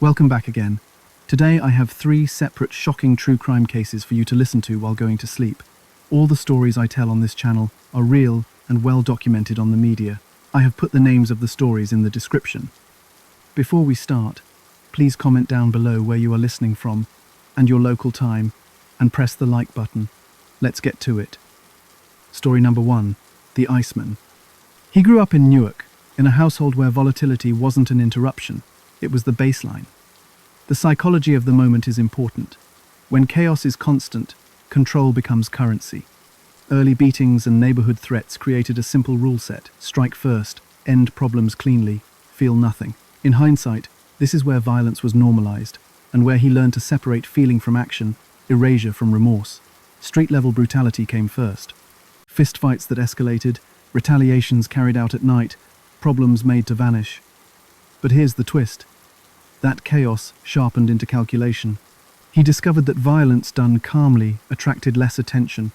Welcome back again. Today I have 3 separate shocking true crime cases for you to listen to while going to sleep. All the stories I tell on this channel are real and well documented on the media. I have put the names of the stories in the description. Before we start, please comment down below where you are listening from and your local time, and press the like button. Let's get to it. Story number 1, The Iceman. He grew up in Newark, in a household where volatility wasn't an interruption, it was the baseline. The psychology of the moment is important. When chaos is constant, control becomes currency. Early beatings and neighborhood threats created a simple rule set: strike first, end problems cleanly, feel nothing. In hindsight, this is where violence was normalized, and where he learned to separate feeling from action, erasure from remorse. Street-level brutality came first. Fistfights that escalated, retaliations carried out at night, problems made to vanish. But here's the twist. That chaos sharpened into calculation. He discovered that violence done calmly attracted less attention,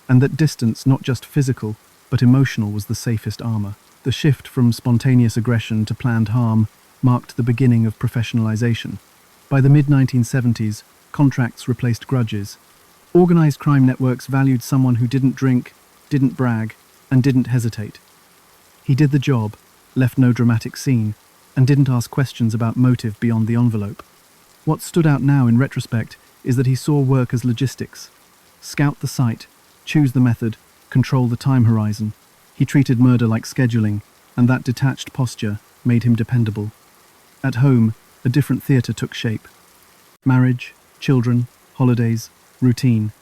and that distance, not just physical, but emotional, was the safest armor. The shift from spontaneous aggression to planned harm marked the beginning of professionalization. By the mid-1970s, contracts replaced grudges. Organized crime networks valued someone who didn't drink, didn't brag, and didn't hesitate. He did the job, left no dramatic scene, and didn't ask questions about motive beyond the envelope. What stood out now in retrospect is that he saw work as logistics. Scout the site, choose the method, control the time horizon. He treated murder like scheduling, and that detached posture made him dependable. At home, a different theater took shape. Marriage, children, holidays, routine.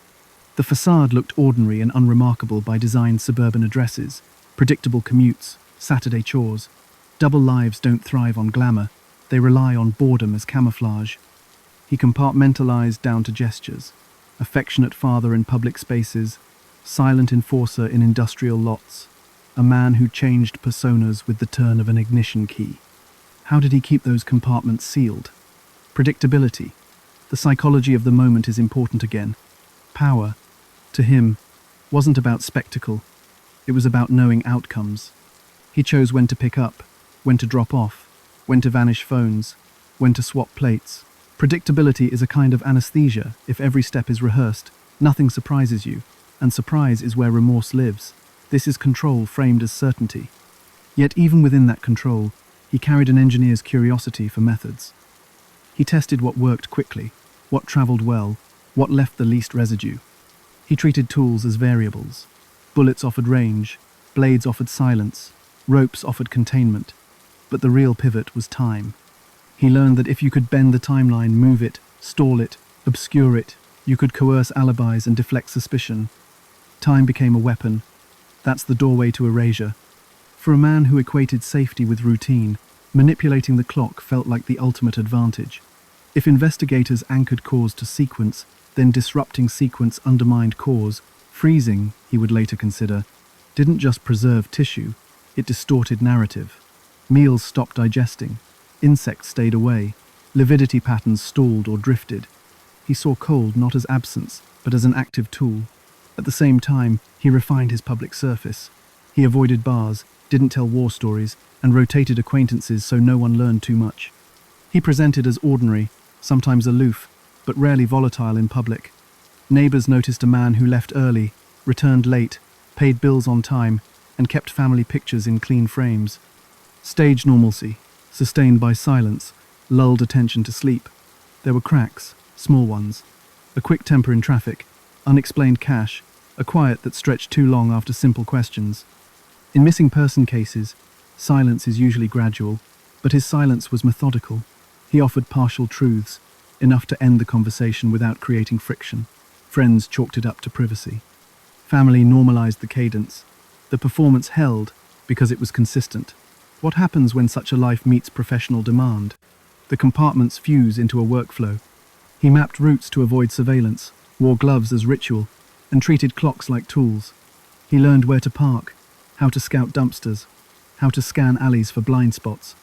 The facade looked ordinary and unremarkable by designed suburban addresses, predictable commutes, Saturday chores. Double lives don't thrive on glamour, they rely on boredom as camouflage. He compartmentalized down to gestures. Affectionate father in public spaces, silent enforcer in industrial lots. A man who changed personas with the turn of an ignition key. How did he keep those compartments sealed? Predictability. The psychology of the moment is important again. Power, to him, wasn't about spectacle. It was about knowing outcomes. He chose when to pick up, when to drop off, when to vanish phones, when to swap plates. Predictability is a kind of anesthesia. If every step is rehearsed, nothing surprises you, and surprise is where remorse lives. This is control framed as certainty. Yet even within that control, he carried an engineer's curiosity for methods. He tested what worked quickly, what traveled well, what left the least residue. He treated tools as variables. Bullets offered range, blades offered silence, ropes offered containment. But the real pivot was time. He learned that if you could bend the timeline, move it, stall it, obscure it, you could coerce alibis and deflect suspicion. Time became a weapon. That's the doorway to erasure. For a man who equated safety with routine, manipulating the clock felt like the ultimate advantage. If investigators anchored cause to sequence, then disrupting sequence undermined cause, freezing, he would later consider, didn't just preserve tissue, it distorted narrative. Meals stopped digesting. Insects stayed away. Lividity patterns stalled or drifted. He saw cold not as absence, but as an active tool. At the same time, he refined his public surface. He avoided bars, didn't tell war stories, and rotated acquaintances so no one learned too much. He presented as ordinary, sometimes aloof, but rarely volatile in public. Neighbors noticed a man who left early, returned late, paid bills on time, and kept family pictures in clean frames. Stage normalcy, sustained by silence, lulled attention to sleep. There were cracks, small ones. A quick temper in traffic, unexplained cash, a quiet that stretched too long after simple questions. In missing person cases, silence is usually gradual, but his silence was methodical. He offered partial truths, enough to end the conversation without creating friction. Friends chalked it up to privacy. Family normalized the cadence. The performance held because it was consistent. What happens when such a life meets professional demand? The compartments fuse into a workflow. He mapped routes to avoid surveillance, wore gloves as ritual, and treated clocks like tools. He learned where to park, how to scout dumpsters, how to scan alleys for blind spots.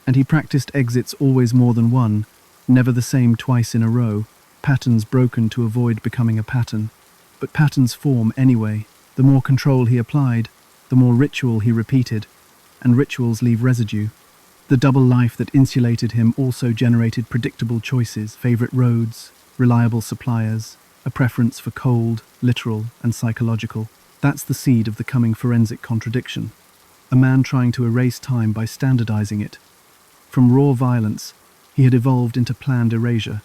And he practiced exits always more than one, never the same twice in a row, patterns broken to avoid becoming a pattern. But patterns form anyway. The more control he applied, the more ritual he repeated, and rituals leave residue. The double life that insulated him also generated predictable choices, favorite roads, reliable suppliers, a preference for cold, literal, and psychological. That's the seed of the coming forensic contradiction. A man trying to erase time by standardizing it. From raw violence, he had evolved into planned erasure.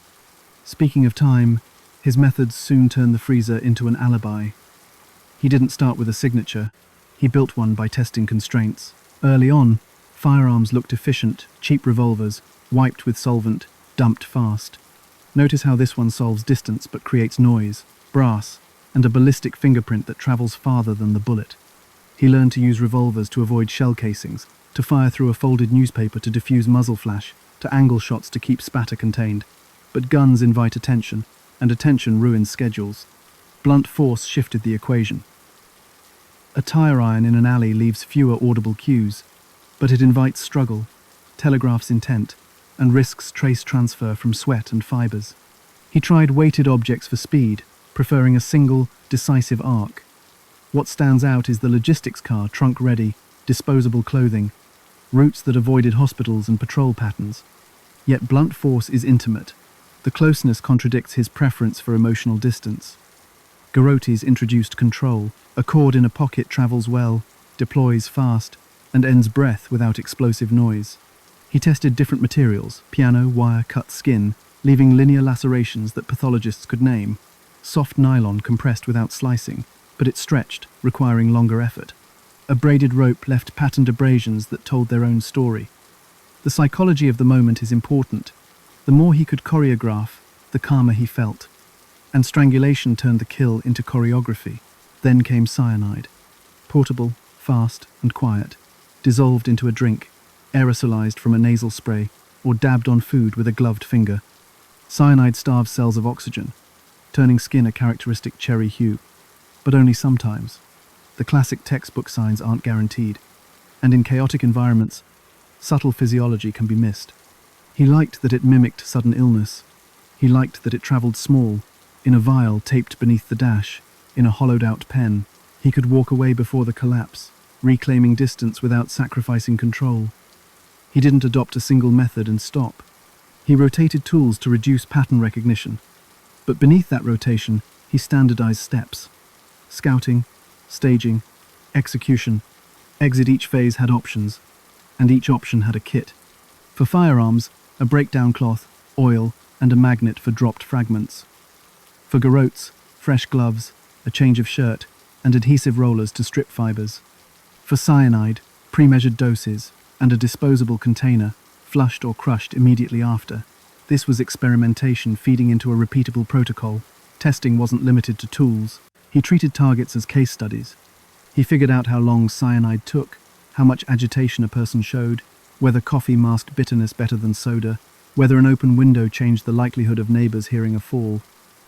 Speaking of time, his methods soon turned the freezer into an alibi. He didn't start with a signature. He built one by testing constraints. Early on, firearms looked efficient, cheap revolvers, wiped with solvent, dumped fast. Notice how this one solves distance but creates noise, brass, and a ballistic fingerprint that travels farther than the bullet. He learned to use revolvers to avoid shell casings, to fire through a folded newspaper to diffuse muzzle flash, to angle shots to keep spatter contained. But guns invite attention, and attention ruins schedules. Blunt force shifted the equation. A tire iron in an alley leaves fewer audible cues, but it invites struggle, telegraphs intent, and risks trace transfer from sweat and fibers. He tried weighted objects for speed, preferring a single, decisive arc. What stands out is the logistics car, trunk-ready, disposable clothing, routes that avoided hospitals and patrol patterns. Yet blunt force is intimate. The closeness contradicts his preference for emotional distance. Garotti's introduced control. A cord in a pocket travels well, deploys fast, and ends breath without explosive noise. He tested different materials, piano, wire, cut skin, leaving linear lacerations that pathologists could name. Soft nylon compressed without slicing, but it stretched, requiring longer effort. A braided rope left patterned abrasions that told their own story. The psychology of the moment is important. The more he could choreograph, the calmer he felt. And strangulation turned the kill into choreography. Then came cyanide. Portable, fast, and quiet. Dissolved into a drink, aerosolized from a nasal spray, or dabbed on food with a gloved finger. Cyanide starves cells of oxygen, turning skin a characteristic cherry hue. But only sometimes. The classic textbook signs aren't guaranteed. And in chaotic environments, subtle physiology can be missed. He liked that it mimicked sudden illness. He liked that it traveled small, in a vial taped beneath the dash, in a hollowed-out pen. He could walk away before the collapse, reclaiming distance without sacrificing control. He didn't adopt a single method and stop. He rotated tools to reduce pattern recognition. But beneath that rotation, he standardized steps. Scouting, staging, execution. Exit each phase had options, and each option had a kit. For firearms, a breakdown cloth, oil, and a magnet for dropped fragments. For garrotes, fresh gloves, a change of shirt, and adhesive rollers to strip fibers. For cyanide, pre-measured doses, and a disposable container, flushed or crushed immediately after. This was experimentation feeding into a repeatable protocol. Testing wasn't limited to tools. He treated targets as case studies. He figured out how long cyanide took, how much agitation a person showed, whether coffee masked bitterness better than soda, whether an open window changed the likelihood of neighbors hearing a fall.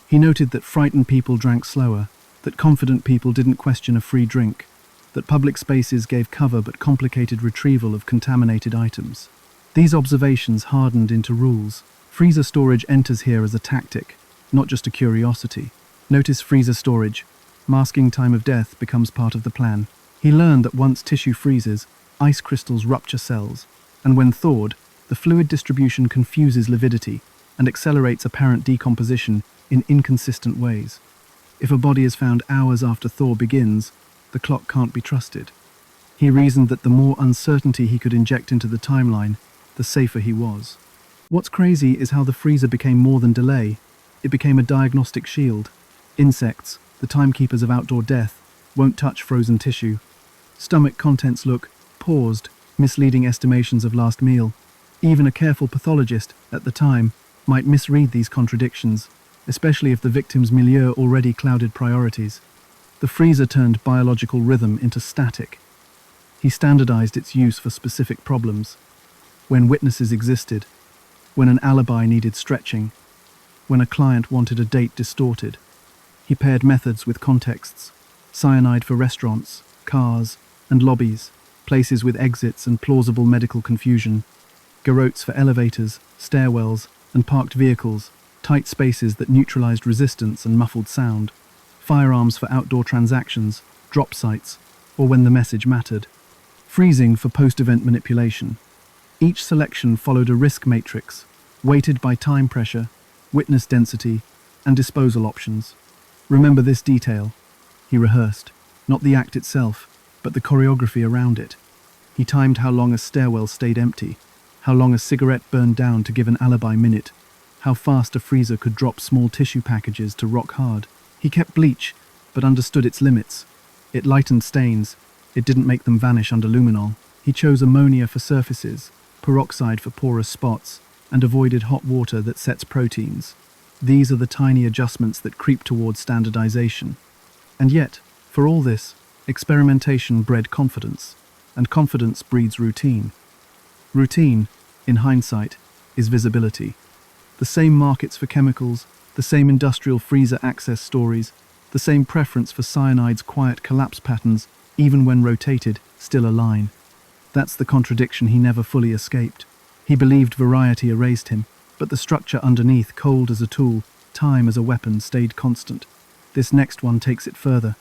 He noted that frightened people drank slower, that confident people didn't question a free drink, that public spaces gave cover but complicated retrieval of contaminated items. These observations hardened into rules. Freezer storage enters here as a tactic, not just a curiosity. Notice freezer storage. Masking time of death becomes part of the plan. He learned that once tissue freezes, ice crystals rupture cells, and when thawed, the fluid distribution confuses lividity and accelerates apparent decomposition in inconsistent ways. If a body is found hours after thaw begins, the clock can't be trusted. He reasoned that the more uncertainty he could inject into the timeline, the safer he was. What's crazy is how the freezer became more than delay. It became a diagnostic shield. Insects, the timekeepers of outdoor death, won't touch frozen tissue. Stomach contents look paused, misleading estimations of last meal. Even a careful pathologist, at the time, might misread these contradictions, especially if the victim's milieu already clouded priorities. The freezer turned biological rhythm into static. He standardized its use for specific problems. When witnesses existed, when an alibi needed stretching, when a client wanted a date distorted. He paired methods with contexts. Cyanide for restaurants, cars, and lobbies, places with exits and plausible medical confusion. Garrotes for elevators, stairwells, and parked vehicles, tight spaces that neutralized resistance and muffled sound. Firearms for outdoor transactions, drop sites, or when the message mattered. Freezing for post-event manipulation. Each selection followed a risk matrix, weighted by time pressure, witness density, and disposal options. "Remember this detail," he rehearsed, not the act itself, but the choreography around it. He timed how long a stairwell stayed empty, how long a cigarette burned down to give an alibi minute, how fast a freezer could drop small tissue packages to rock hard. He kept bleach, but understood its limits. It lightened stains, it didn't make them vanish under luminol. He chose ammonia for surfaces, peroxide for porous spots, and avoided hot water that sets proteins. These are the tiny adjustments that creep towards standardization. And yet, for all this, experimentation bred confidence, and confidence breeds routine. Routine, in hindsight, is visibility. The same markets for chemicals, the same industrial freezer access stories, the same preference for cyanide's quiet collapse patterns, even when rotated, still align. That's the contradiction he never fully escaped. He believed variety erased him, but the structure underneath, cold as a tool, time as a weapon, stayed constant. This next one takes it further.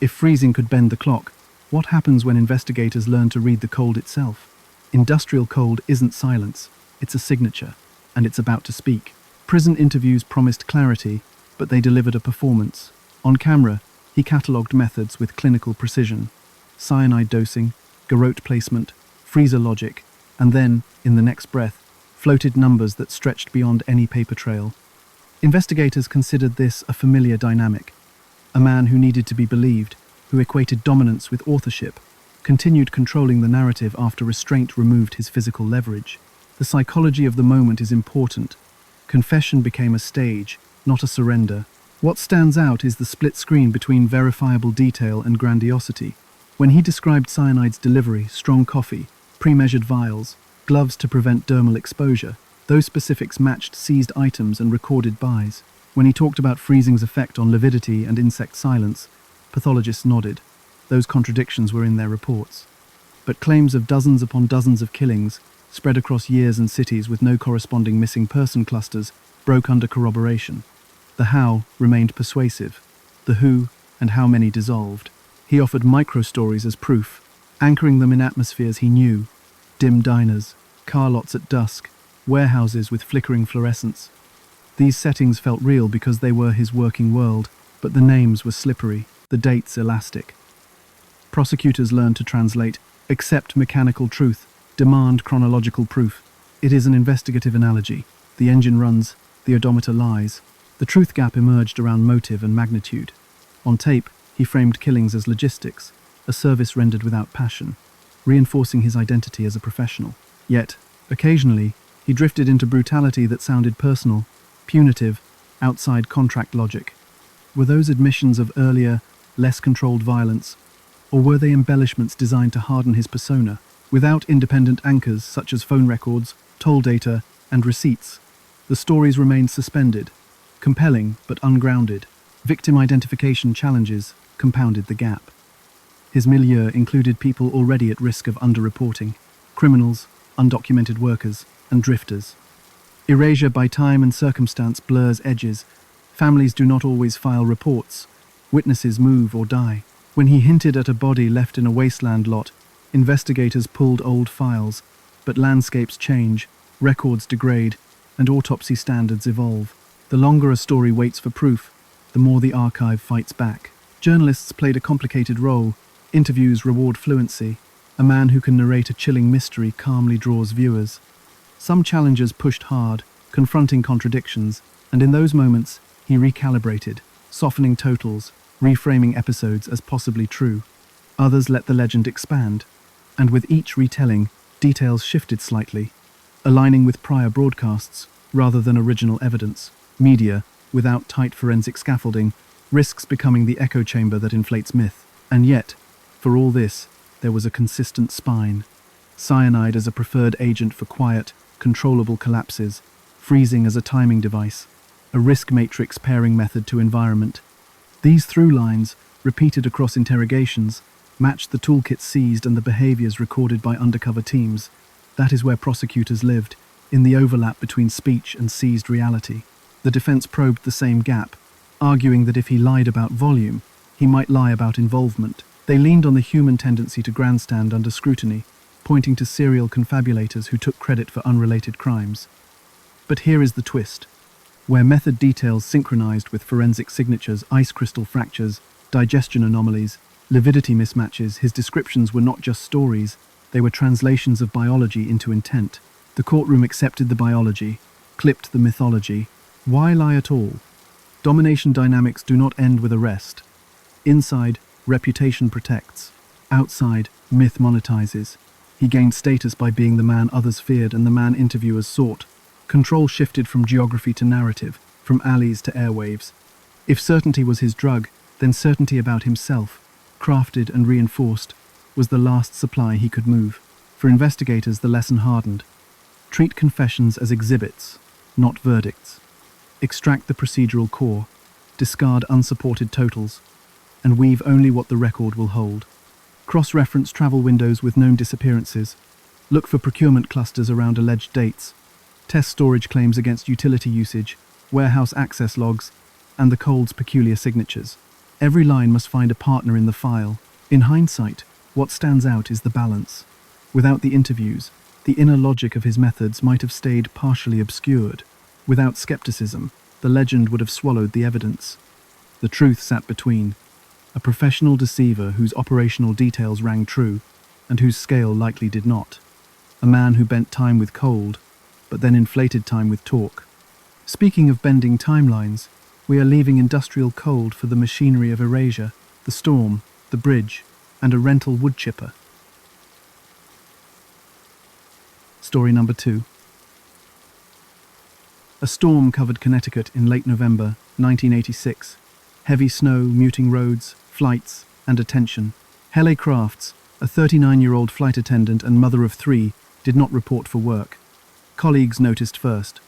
If freezing could bend the clock, what happens when investigators learn to read the cold itself? Industrial cold isn't silence, it's a signature, and it's about to speak. Prison interviews promised clarity, but they delivered a performance. On camera, he catalogued methods with clinical precision. Cyanide dosing, garrote placement, freezer logic, and then, in the next breath, floated numbers that stretched beyond any paper trail. Investigators considered this a familiar dynamic. A man who needed to be believed, who equated dominance with authorship, continued controlling the narrative after restraint removed his physical leverage. The psychology of the moment is important. Confession became a stage, not a surrender. What stands out is the split screen between verifiable detail and grandiosity. When he described cyanide's delivery, strong coffee, pre-measured vials, gloves to prevent dermal exposure, those specifics matched seized items and recorded buys. When he talked about freezing's effect on lividity and insect silence, pathologists nodded. Those contradictions were in their reports. But claims of dozens upon dozens of killings, spread across years and cities with no corresponding missing person clusters, broke under corroboration. The how remained persuasive. The who and how many dissolved. He offered micro-stories as proof, anchoring them in atmospheres he knew. Dim diners, car lots at dusk, warehouses with flickering fluorescence. These settings felt real because they were his working world, but the names were slippery, the dates elastic. Prosecutors learned to translate, accept mechanical truth, demand chronological proof. It is an investigative analogy. The engine runs, the odometer lies. The truth gap emerged around motive and magnitude. On tape, he framed killings as logistics, a service rendered without passion, reinforcing his identity as a professional. Yet, occasionally, he drifted into brutality that sounded personal, punitive, outside contract logic. Were those admissions of earlier, less controlled violence, or were they embellishments designed to harden his persona? Without independent anchors such as phone records, toll data, and receipts, the stories remained suspended, compelling but ungrounded. Victim identification challenges compounded the gap. His milieu included people already at risk of underreporting, criminals, undocumented workers, and drifters. Erasure by time and circumstance blurs edges. Families do not always file reports. Witnesses move or die. When he hinted at a body left in a wasteland lot, investigators pulled old files, but landscapes change, records degrade, and autopsy standards evolve. The longer a story waits for proof, the more the archive fights back. Journalists played a complicated role. Interviews reward fluency. A man who can narrate a chilling mystery calmly draws viewers. Some challengers pushed hard, confronting contradictions, and in those moments, he recalibrated, softening totals, reframing episodes as possibly true. Others let the legend expand, and with each retelling, details shifted slightly, aligning with prior broadcasts rather than original evidence. Media, without tight forensic scaffolding, risks becoming the echo chamber that inflates myth. And yet, for all this, there was a consistent spine. Cyanide as a preferred agent for quiet, controllable collapses, freezing as a timing device, a risk matrix pairing method to environment. These through lines, repeated across interrogations, matched the toolkits seized and the behaviors recorded by undercover teams. That is where prosecutors lived, in the overlap between speech and seized reality. The defense probed the same gap, arguing that if he lied about volume, he might lie about involvement. They leaned on the human tendency to grandstand under scrutiny, pointing to serial confabulators who took credit for unrelated crimes. But here is the twist. Where method details synchronized with forensic signatures, ice crystal fractures, digestion anomalies, lividity mismatches, his descriptions were not just stories, they were translations of biology into intent. The courtroom accepted the biology, clipped the mythology. Why lie at all? Domination dynamics do not end with arrest. Inside, reputation protects. Outside, myth monetizes. He gained status by being the man others feared and the man interviewers sought. Control shifted from geography to narrative, from alleys to airwaves. If certainty was his drug, then certainty about himself, crafted and reinforced, was the last supply he could move. For investigators, the lesson hardened. Treat confessions as exhibits, not verdicts. Extract the procedural core, discard unsupported totals, and weave only what the record will hold. Cross-reference travel windows with known disappearances. Look for procurement clusters around alleged dates. Test storage claims against utility usage, warehouse access logs, and the cold's peculiar signatures. Every line must find a partner in the file. In hindsight, what stands out is the balance. Without the interviews, the inner logic of his methods might have stayed partially obscured. Without skepticism, the legend would have swallowed the evidence. The truth sat between. A professional deceiver whose operational details rang true, and whose scale likely did not. A man who bent time with cold, but then inflated time with talk. Speaking of bending timelines, we are leaving industrial cold for the machinery of erasure, the storm, the bridge, and a rental woodchipper. Story number 2. A storm covered Connecticut in late November 1986. Heavy snow, muting roads, flights, and attention. Helle Crafts, a 39-year-old flight attendant and mother of 3, did not report for work. Colleagues noticed first.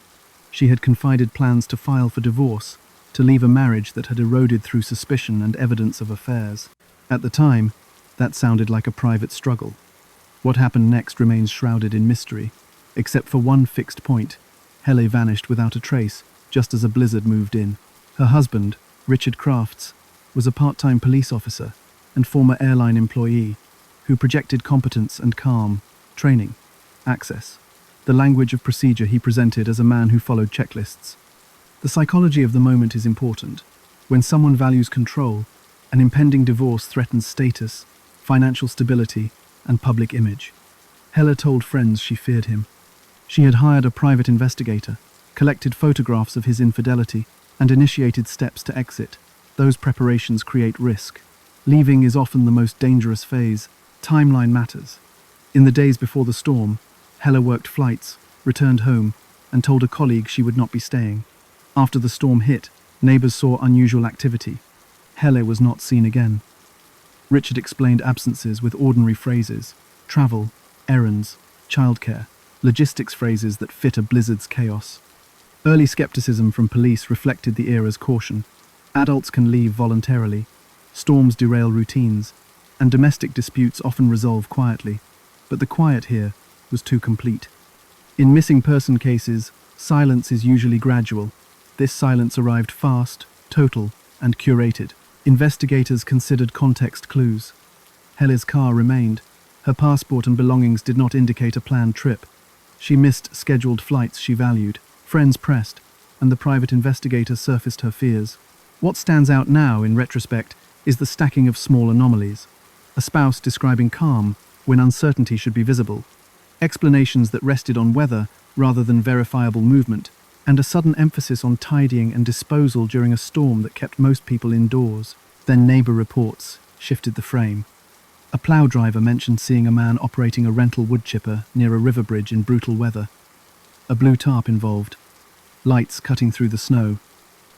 She had confided plans to file for divorce, to leave a marriage that had eroded through suspicion and evidence of affairs. At the time, that sounded like a private struggle. What happened next remains shrouded in mystery. Except for one fixed point, Helle vanished without a trace, just as a blizzard moved in. Her husband, Richard Crafts, was a part-time police officer and former airline employee who projected competence and calm, training, access. The language of procedure he presented as a man who followed checklists. The psychology of the moment is important. When someone values control, an impending divorce threatens status, financial stability, and public image. Helle told friends she feared him. She had hired a private investigator, collected photographs of his infidelity, and initiated steps to exit. Those preparations create risk. Leaving is often the most dangerous phase. Timeline matters. In the days before the storm, Helle worked flights, returned home, and told a colleague she would not be staying. After the storm hit, neighbors saw unusual activity. Helle was not seen again. Richard explained absences with ordinary phrases: travel, errands, childcare, logistics phrases that fit a blizzard's chaos. Early skepticism from police reflected the era's caution. Adults can leave voluntarily, storms derail routines, and domestic disputes often resolve quietly. But the quiet here was too complete. In missing person cases, silence is usually gradual. This silence arrived fast, total, and curated. Investigators considered context clues. Helle's car remained. Her passport and belongings did not indicate a planned trip. She missed scheduled flights she valued. Friends pressed, and the private investigator surfaced her fears. What stands out now, in retrospect, is the stacking of small anomalies. A spouse describing calm when uncertainty should be visible. Explanations that rested on weather rather than verifiable movement, and a sudden emphasis on tidying and disposal during a storm that kept most people indoors. Then neighbor reports shifted the frame. A plow driver mentioned seeing a man operating a rental woodchipper near a river bridge in brutal weather. A blue tarp involved. Lights cutting through the snow.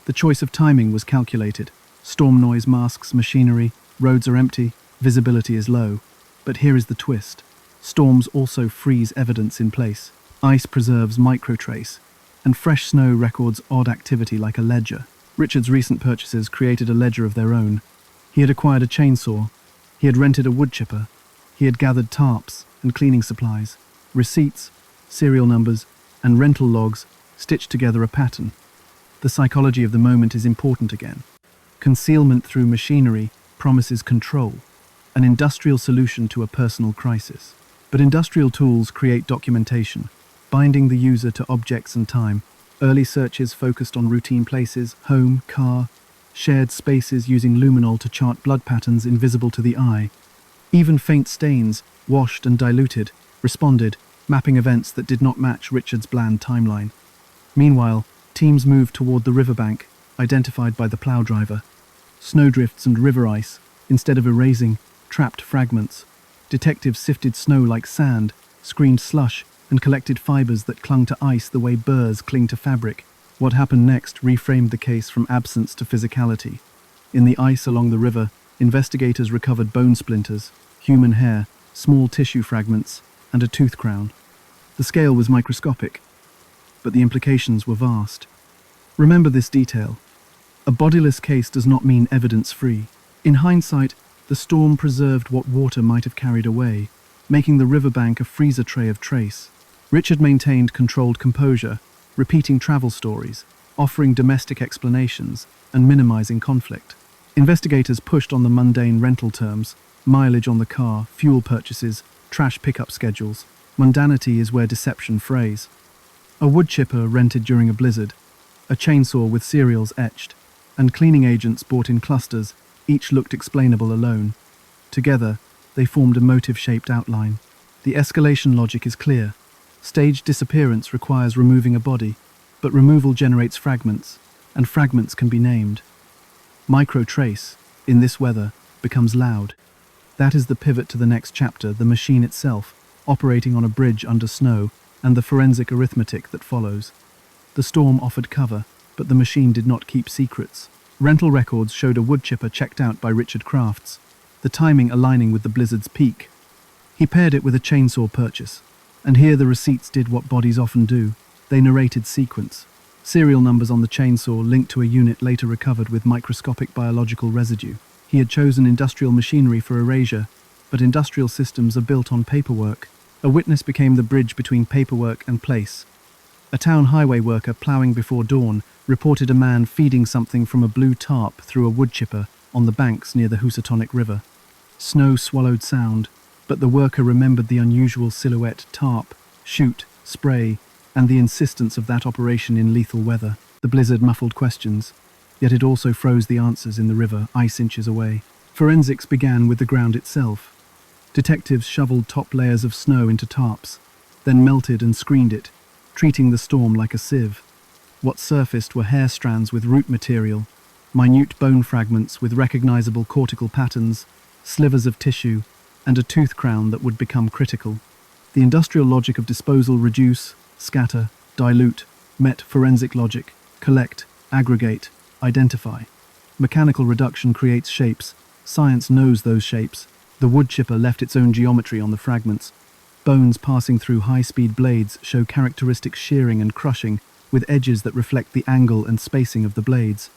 The choice of timing was calculated. Storm noise masks machinery, roads are empty, visibility is low. But here is the twist. Storms also freeze evidence in place. Ice preserves microtrace, and fresh snow records odd activity like a ledger. Richard's recent purchases created a ledger of their own. He had acquired a chainsaw. He had rented a woodchipper. He had gathered tarps and cleaning supplies. Receipts, serial numbers, and rental logs stitched together a pattern. The psychology of the moment is important again. Concealment through machinery promises control, an industrial solution to a personal crisis. But industrial tools create documentation, binding the user to objects and time. Early searches focused on routine places, home, car, shared spaces using luminol to chart blood patterns invisible to the eye. Even faint stains, washed and diluted, responded, mapping events that did not match Richard's bland timeline. Meanwhile, teams moved toward the riverbank, identified by the plow driver. Snowdrifts and river ice, instead of erasing, trapped fragments. Detectives sifted snow like sand, screened slush, and collected fibers that clung to ice the way burrs cling to fabric. What happened next reframed the case from absence to physicality. In the ice along the river, investigators recovered bone splinters, human hair, small tissue fragments, and a tooth crown. The scale was microscopic, but the implications were vast. Remember this detail. A bodiless case does not mean evidence-free. In hindsight, the storm preserved what water might have carried away, making the riverbank a freezer tray of trace. Richard maintained controlled composure, repeating travel stories, offering domestic explanations, and minimizing conflict. Investigators pushed on the mundane rental terms, mileage on the car, fuel purchases, trash pickup schedules. Mundanity is where deception frays. A woodchipper rented during a blizzard, a chainsaw with serials etched, and cleaning agents bought in clusters, each looked explainable alone. Together, they formed a motive-shaped outline. The escalation logic is clear. Staged disappearance requires removing a body, but removal generates fragments, and fragments can be named. Micro-trace, in this weather, becomes loud. That is the pivot to the next chapter, the machine itself, operating on a bridge under snow, and the forensic arithmetic that follows. The storm offered cover, but the machine did not keep secrets. Rental records showed a woodchipper checked out by Richard Crafts, the timing aligning with the blizzard's peak. He paired it with a chainsaw purchase, and here the receipts did what bodies often do. They narrated sequence. Serial numbers on the chainsaw linked to a unit later recovered with microscopic biological residue. He had chosen industrial machinery for erasure, but industrial systems are built on paperwork. A witness became the bridge between paperwork and place. A town highway worker ploughing before dawn reported a man feeding something from a blue tarp through a woodchipper on the banks near the Housatonic River. Snow swallowed sound, but the worker remembered the unusual silhouette, tarp, chute, spray, and the insistence of that operation in lethal weather. The blizzard muffled questions, yet it also froze the answers in the river, ice inches away. Forensics began with the ground itself. Detectives shoveled top layers of snow into tarps, then melted and screened it, treating the storm like a sieve. What surfaced were hair strands with root material, minute bone fragments with recognizable cortical patterns, slivers of tissue, and a tooth crown that would become critical. The industrial logic of disposal, reduce, scatter, dilute, met forensic logic, collect, aggregate, identify. Mechanical reduction creates shapes. Science knows those shapes. The woodchipper left its own geometry on the fragments. Bones passing through high-speed blades show characteristic shearing and crushing, with edges that reflect the angle and spacing of the blades.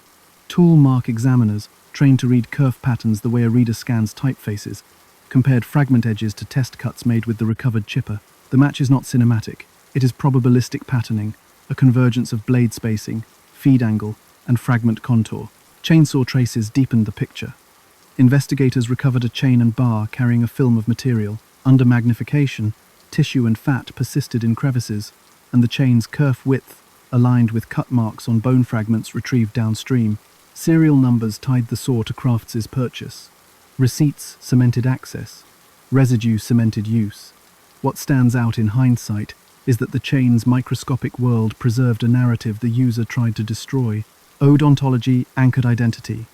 Tool mark examiners, trained to read kerf patterns the way a reader scans typefaces, compared fragment edges to test cuts made with the recovered chipper. The match is not cinematic. It is probabilistic patterning, a convergence of blade spacing, feed angle, and fragment contour. Chainsaw traces deepened the picture. Investigators recovered a chain and bar carrying a film of material. Under magnification, tissue and fat persisted in crevices, and the chain's kerf width aligned with cut marks on bone fragments retrieved downstream. Serial numbers tied the saw to Crafts's purchase. Receipts cemented access. Residue cemented use. What stands out in hindsight is that the chain's microscopic world preserved a narrative the user tried to destroy. Odontology anchored identity.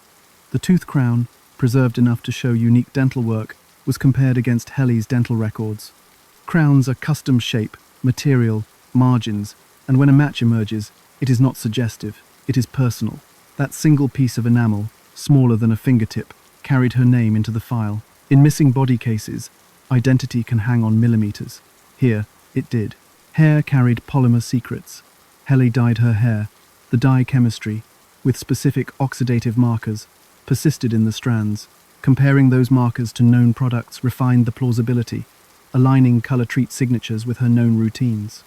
The tooth crown, preserved enough to show unique dental work, was compared against Helle's dental records. Crowns are custom shape, material, margins, and when a match emerges, it is not suggestive, it is personal. That single piece of enamel, smaller than a fingertip, carried her name into the file. In missing body cases, identity can hang on millimeters. Here, it did. Hair carried polymer secrets. Helle dyed her hair. The dye chemistry, with specific oxidative markers, persisted in the strands. Comparing those markers to known products refined the plausibility, aligning color treat signatures with her known routines.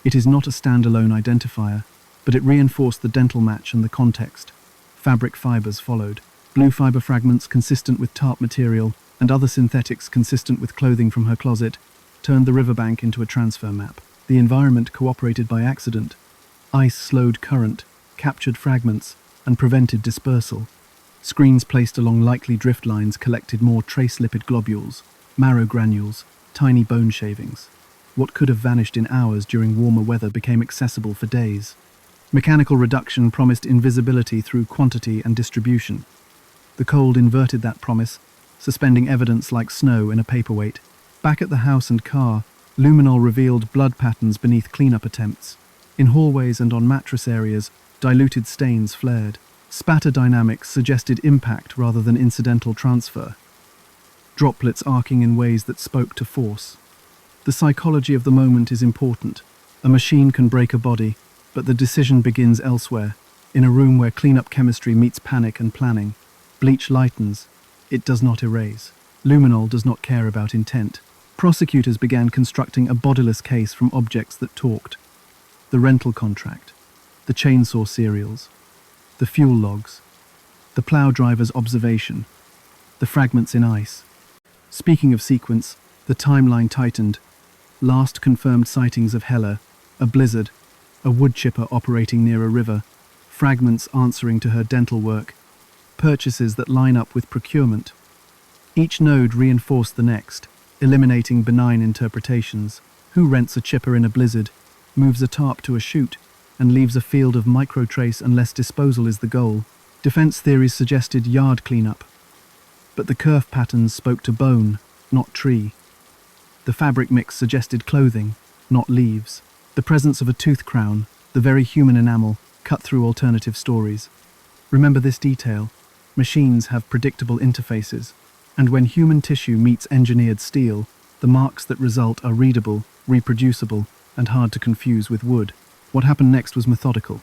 It is not a standalone identifier, but it reinforced the dental match and the context. Fabric fibers followed. Blue fiber fragments consistent with tarp material, and other synthetics consistent with clothing from her closet. turned the riverbank into a transfer map. The environment cooperated by accident. Ice slowed current, captured fragments, and prevented dispersal. Screens placed along likely drift lines collected more trace lipid globules, marrow granules, tiny bone shavings. What could have vanished in hours during warmer weather became accessible for days. Mechanical reduction promised invisibility through quantity and distribution. The cold inverted that promise, suspending evidence like snow in a paperweight. Back at the house and car, luminol revealed blood patterns beneath cleanup attempts. In hallways and on mattress areas, diluted stains flared. Spatter dynamics suggested impact rather than incidental transfer. Droplets arcing in ways that spoke to force. The psychology of the moment is important. A machine can break a body, but the decision begins elsewhere, in a room where cleanup chemistry meets panic and planning. Bleach lightens. It does not erase. Luminol does not care about intent. Prosecutors began constructing a bodiless case from objects that talked. The rental contract, the chainsaw serials, the fuel logs, the plow driver's observation, the fragments in ice. Speaking of sequence, the timeline tightened. Last confirmed sightings of Helle, a blizzard, a woodchipper operating near a river, fragments answering to her dental work, purchases that line up with procurement. Each node reinforced the next, eliminating benign interpretations. Who rents a chipper in a blizzard, moves a tarp to a chute, and leaves a field of microtrace unless disposal is the goal? Defense theories suggested yard cleanup. But the kerf patterns spoke to bone, not tree. The fabric mix suggested clothing, not leaves. The presence of a tooth crown, the very human enamel, cut through alternative stories. Remember this detail: machines have predictable interfaces, and when human tissue meets engineered steel, the marks that result are readable, reproducible, and hard to confuse with wood. What happened next was methodical.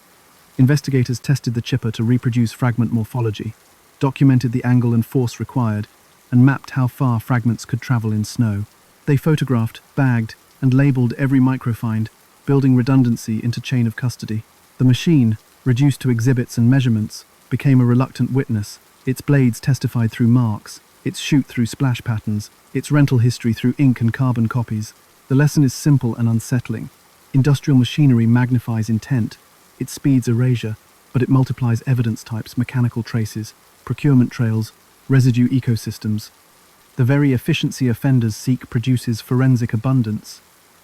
Investigators tested the chipper to reproduce fragment morphology, documented the angle and force required, and mapped how far fragments could travel in snow. They photographed, bagged, and labeled every microfind, building redundancy into chain of custody. The machine, reduced to exhibits and measurements, became a reluctant witness. Its blades testified through marks, its chute through splash patterns, its rental history through ink and carbon copies. The lesson is simple and unsettling. Industrial machinery magnifies intent. It speeds erasure, but it multiplies evidence types, mechanical traces, procurement trails, residue ecosystems. The very efficiency offenders seek produces forensic abundance.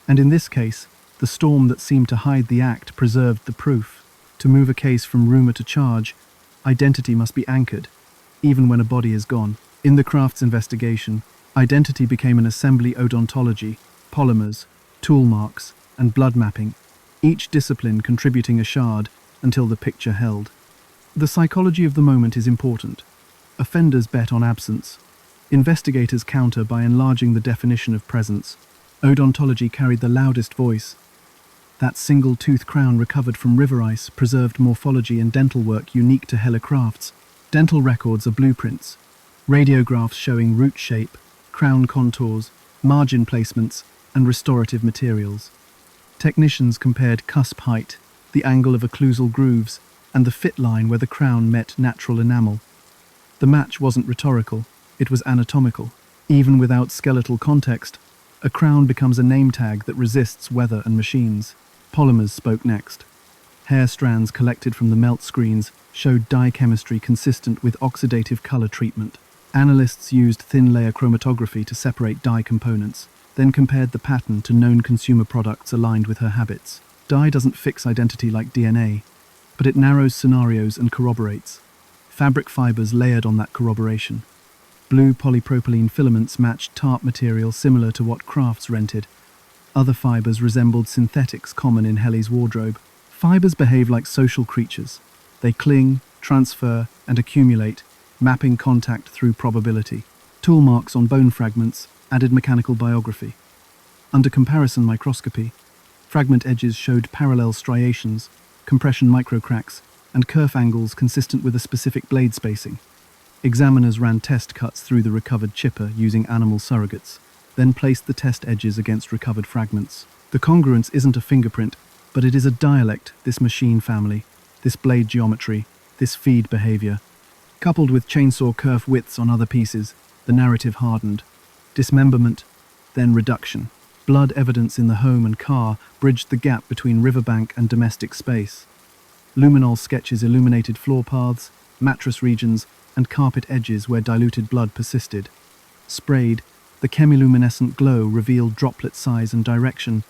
And in this case, the storm that seemed to hide the act preserved the proof. To move a case from rumor to charge, identity must be anchored, even when a body is gone. In the Crafts investigation, identity became an assembly odontology, polymers, tool marks, and blood mapping, each discipline contributing a shard until the picture held. The psychology of the moment is important. Offenders bet on absence. Investigators counter by enlarging the definition of presence. Odontology carried the loudest voice. That single tooth crown recovered from river ice preserved morphology and dental work unique to Helle crafts. Dental records are blueprints, radiographs showing root shape, crown contours, margin placements, and restorative materials. Technicians compared cusp height, the angle of occlusal grooves, and the fit line where the crown met natural enamel. The match wasn't rhetorical, it was anatomical. Even without skeletal context, a crown becomes a name tag that resists weather and machines. Polymers spoke next. Hair strands collected from the melt screens showed dye chemistry consistent with oxidative color treatment. Analysts used thin layer chromatography to separate dye components, then compared the pattern to known consumer products aligned with her habits. Dye doesn't fix identity like DNA, but it narrows scenarios and corroborates. Fabric fibers layered on that corroboration. Blue polypropylene filaments matched tarp material similar to what Crafts rented. Other fibers resembled synthetics common in Helle's wardrobe. Fibers behave like social creatures. They cling, transfer, and accumulate, mapping contact through probability. Tool marks on bone fragments added mechanical biography. Under comparison microscopy, fragment edges showed parallel striations, compression microcracks, and kerf angles consistent with a specific blade spacing. Examiners ran test cuts through the recovered chipper using animal surrogates, then placed the test edges against recovered fragments. The congruence isn't a fingerprint, but it is a dialect, this machine family, this blade geometry, this feed behavior. Coupled with chainsaw kerf widths on other pieces, the narrative hardened. Dismemberment, then reduction. Blood evidence in the home and car bridged the gap between riverbank and domestic space. Luminol sketches illuminated floor paths, mattress regions, and carpet edges where diluted blood persisted. Sprayed, the chemiluminescent glow revealed droplet size and direction,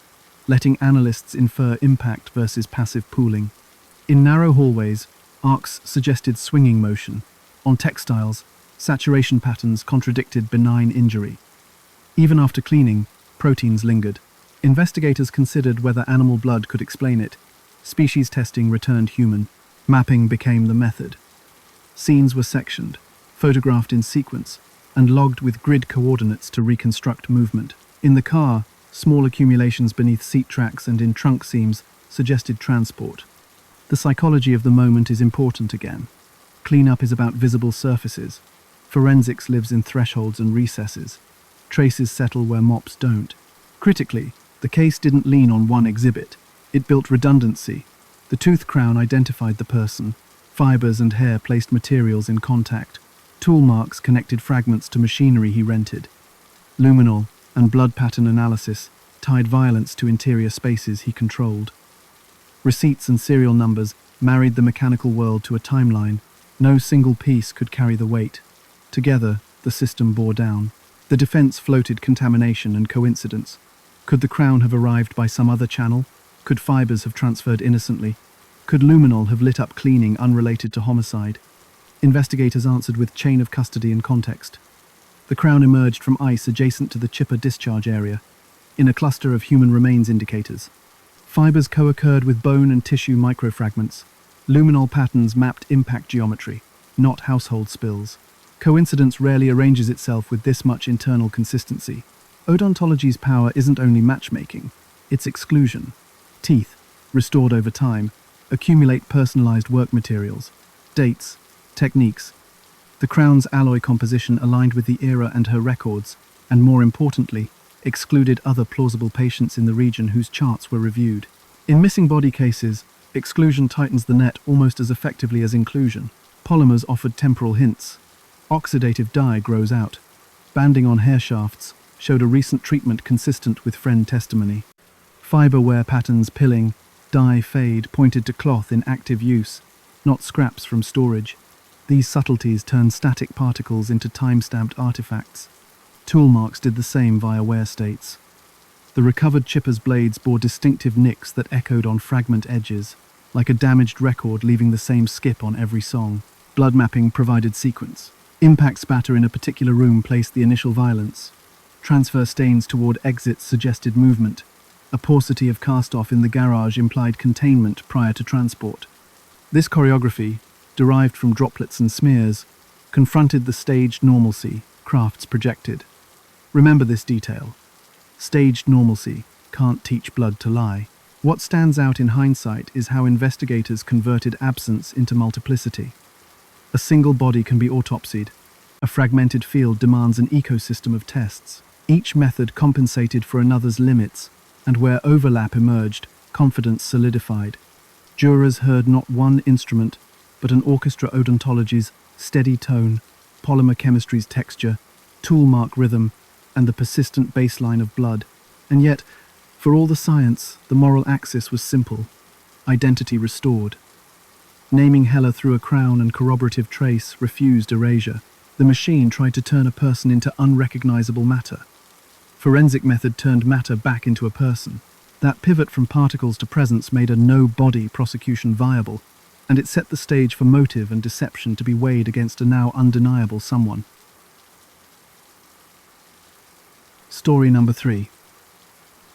letting analysts infer impact versus passive pooling. In narrow hallways, arcs suggested swinging motion. On textiles, saturation patterns contradicted benign injury. Even after cleaning, proteins lingered. Investigators considered whether animal blood could explain it. Species testing returned human. Mapping became the method. Scenes were sectioned, photographed in sequence, and logged with grid coordinates to reconstruct movement. In the car, small accumulations beneath seat tracks and in trunk seams suggested transport. The psychology of the moment is important again. Cleanup is about visible surfaces. Forensics lives in thresholds and recesses. Traces settle where mops don't. Critically, the case didn't lean on one exhibit. It built redundancy. The tooth crown identified the person. Fibers and hair placed materials in contact. Tool marks connected fragments to machinery he rented. Luminol and blood pattern analysis tied violence to interior spaces he controlled. Receipts and serial numbers married the mechanical world to a timeline. No single piece could carry the weight. Together, the system bore down. The defense floated contamination and coincidence. Could the crown have arrived by some other channel? Could fibers have transferred innocently? Could luminol have lit up cleaning unrelated to homicide? Investigators answered with chain of custody and context. The crown emerged from ice adjacent to the chipper discharge area, in a cluster of human remains indicators. Fibers co-occurred with bone and tissue microfragments. Luminol patterns mapped impact geometry, not household spills. Coincidence rarely arranges itself with this much internal consistency. Odontology's power isn't only matchmaking, it's exclusion. Teeth, restored over time, accumulate personalized work materials, dates, techniques. The crown's alloy composition aligned with the era and her records, and more importantly, excluded other plausible patients in the region whose charts were reviewed. In missing body cases, exclusion tightens the net almost as effectively as inclusion. Polymers offered temporal hints. Oxidative dye grows out. Banding on hair shafts showed a recent treatment consistent with friend testimony. Fiber wear patterns pilling, dye fade pointed to cloth in active use, not scraps from storage. These subtleties turn static particles into time-stamped artifacts. Tool marks did the same via wear states. The recovered chipper's blades bore distinctive nicks that echoed on fragment edges, like a damaged record leaving the same skip on every song. Blood mapping provided sequence. Impact spatter in a particular room placed the initial violence. Transfer stains toward exits suggested movement. A paucity of cast-off in the garage implied containment prior to transport. This choreography, derived from droplets and smears, confronted the staged normalcy crafts projected. Remember this detail. Staged normalcy can't teach blood to lie. What stands out in hindsight is how investigators converted absence into multiplicity. A single body can be autopsied. A fragmented field demands an ecosystem of tests. Each method compensated for another's limits, and where overlap emerged, confidence solidified. Jurors heard not one instrument, but an orchestra odontology's steady tone, polymer chemistry's texture, tool mark rhythm, and the persistent baseline of blood. And yet, for all the science, the moral axis was simple. Identity restored. Naming Helle through a crown and corroborative trace refused erasure. The machine tried to turn a person into unrecognizable matter. Forensic method turned matter back into a person. That pivot from particles to presence made a no-body prosecution viable, and it set the stage for motive and deception to be weighed against a now undeniable someone. Story number 3.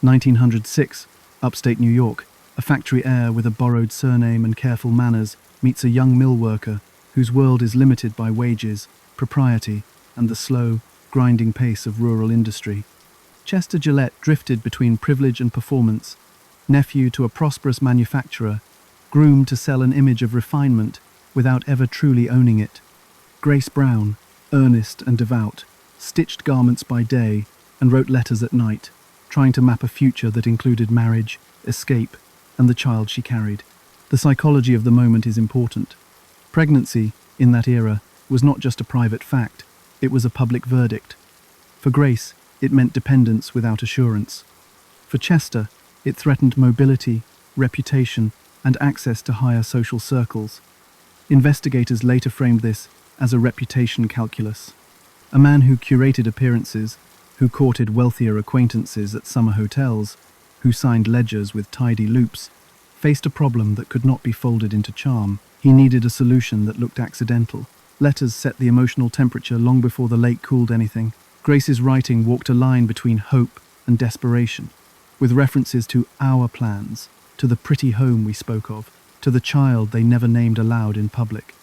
1906, upstate New York. A factory heir with a borrowed surname and careful manners meets a young mill worker whose world is limited by wages, propriety, and the slow, grinding pace of rural industry. Chester Gillette drifted between privilege and performance, nephew to a prosperous manufacturer, groomed to sell an image of refinement without ever truly owning it. Grace Brown, earnest and devout, stitched garments by day and wrote letters at night, trying to map a future that included marriage, escape, and the child she carried. The psychology of the moment is important. Pregnancy, in that era, was not just a private fact, it was a public verdict. For Grace, it meant dependence without assurance. For Chester, it threatened mobility, reputation, and access to higher social circles. Investigators later framed this as a reputation calculus. A man who curated appearances, who courted wealthier acquaintances at summer hotels, who signed ledgers with tidy loops, faced a problem that could not be folded into charm. He needed a solution that looked accidental. Letters set the emotional temperature long before the lake cooled anything. Grace's writing walked a line between hope and desperation, with references to our plans, to the pretty home we spoke of, to the child they never named aloud in public.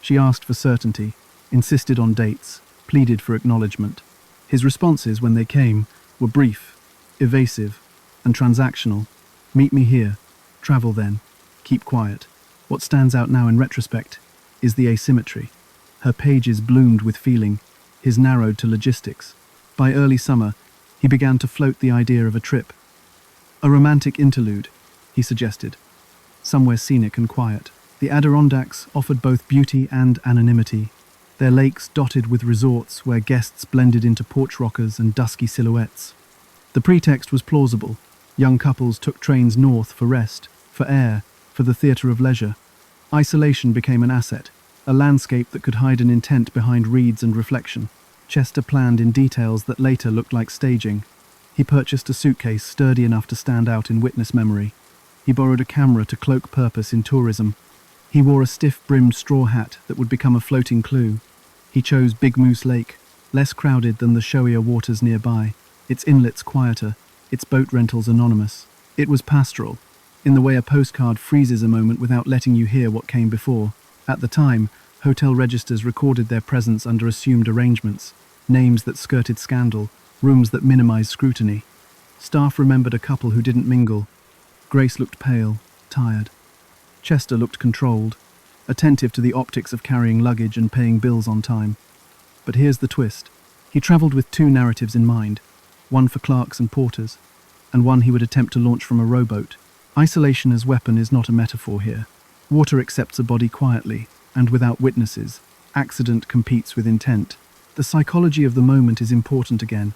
She asked for certainty, insisted on dates, pleaded for acknowledgement. His responses, when they came, were brief, evasive, and transactional. Meet me here, travel then, keep quiet. What stands out now in retrospect is the asymmetry. Her pages bloomed with feeling, his narrowed to logistics. By early summer, he began to float the idea of a trip. A romantic interlude, he suggested, somewhere scenic and quiet. The Adirondacks offered both beauty and anonymity, their lakes dotted with resorts where guests blended into porch rockers and dusky silhouettes. The pretext was plausible. Young couples took trains north for rest, for air, for the theatre of leisure. Isolation became an asset, a landscape that could hide an intent behind reeds and reflection. Chester planned in details that later looked like staging. He purchased a suitcase sturdy enough to stand out in witness memory. He borrowed a camera to cloak purpose in tourism. He wore a stiff-brimmed straw hat that would become a floating clue. He chose Big Moose Lake, less crowded than the showier waters nearby, its inlets quieter, its boat rentals anonymous. It was pastoral, in the way a postcard freezes a moment without letting you hear what came before. At the time, hotel registers recorded their presence under assumed arrangements, names that skirted scandal, rooms that minimized scrutiny. Staff remembered a couple who didn't mingle. Grace looked pale, tired. Chester looked controlled, attentive to the optics of carrying luggage and paying bills on time. But here's the twist. He travelled with two narratives in mind, one for clerks and porters, and one he would attempt to launch from a rowboat. Isolation as weapon is not a metaphor here. Water accepts a body quietly, and without witnesses. Accident competes with intent. The psychology of the moment is important again.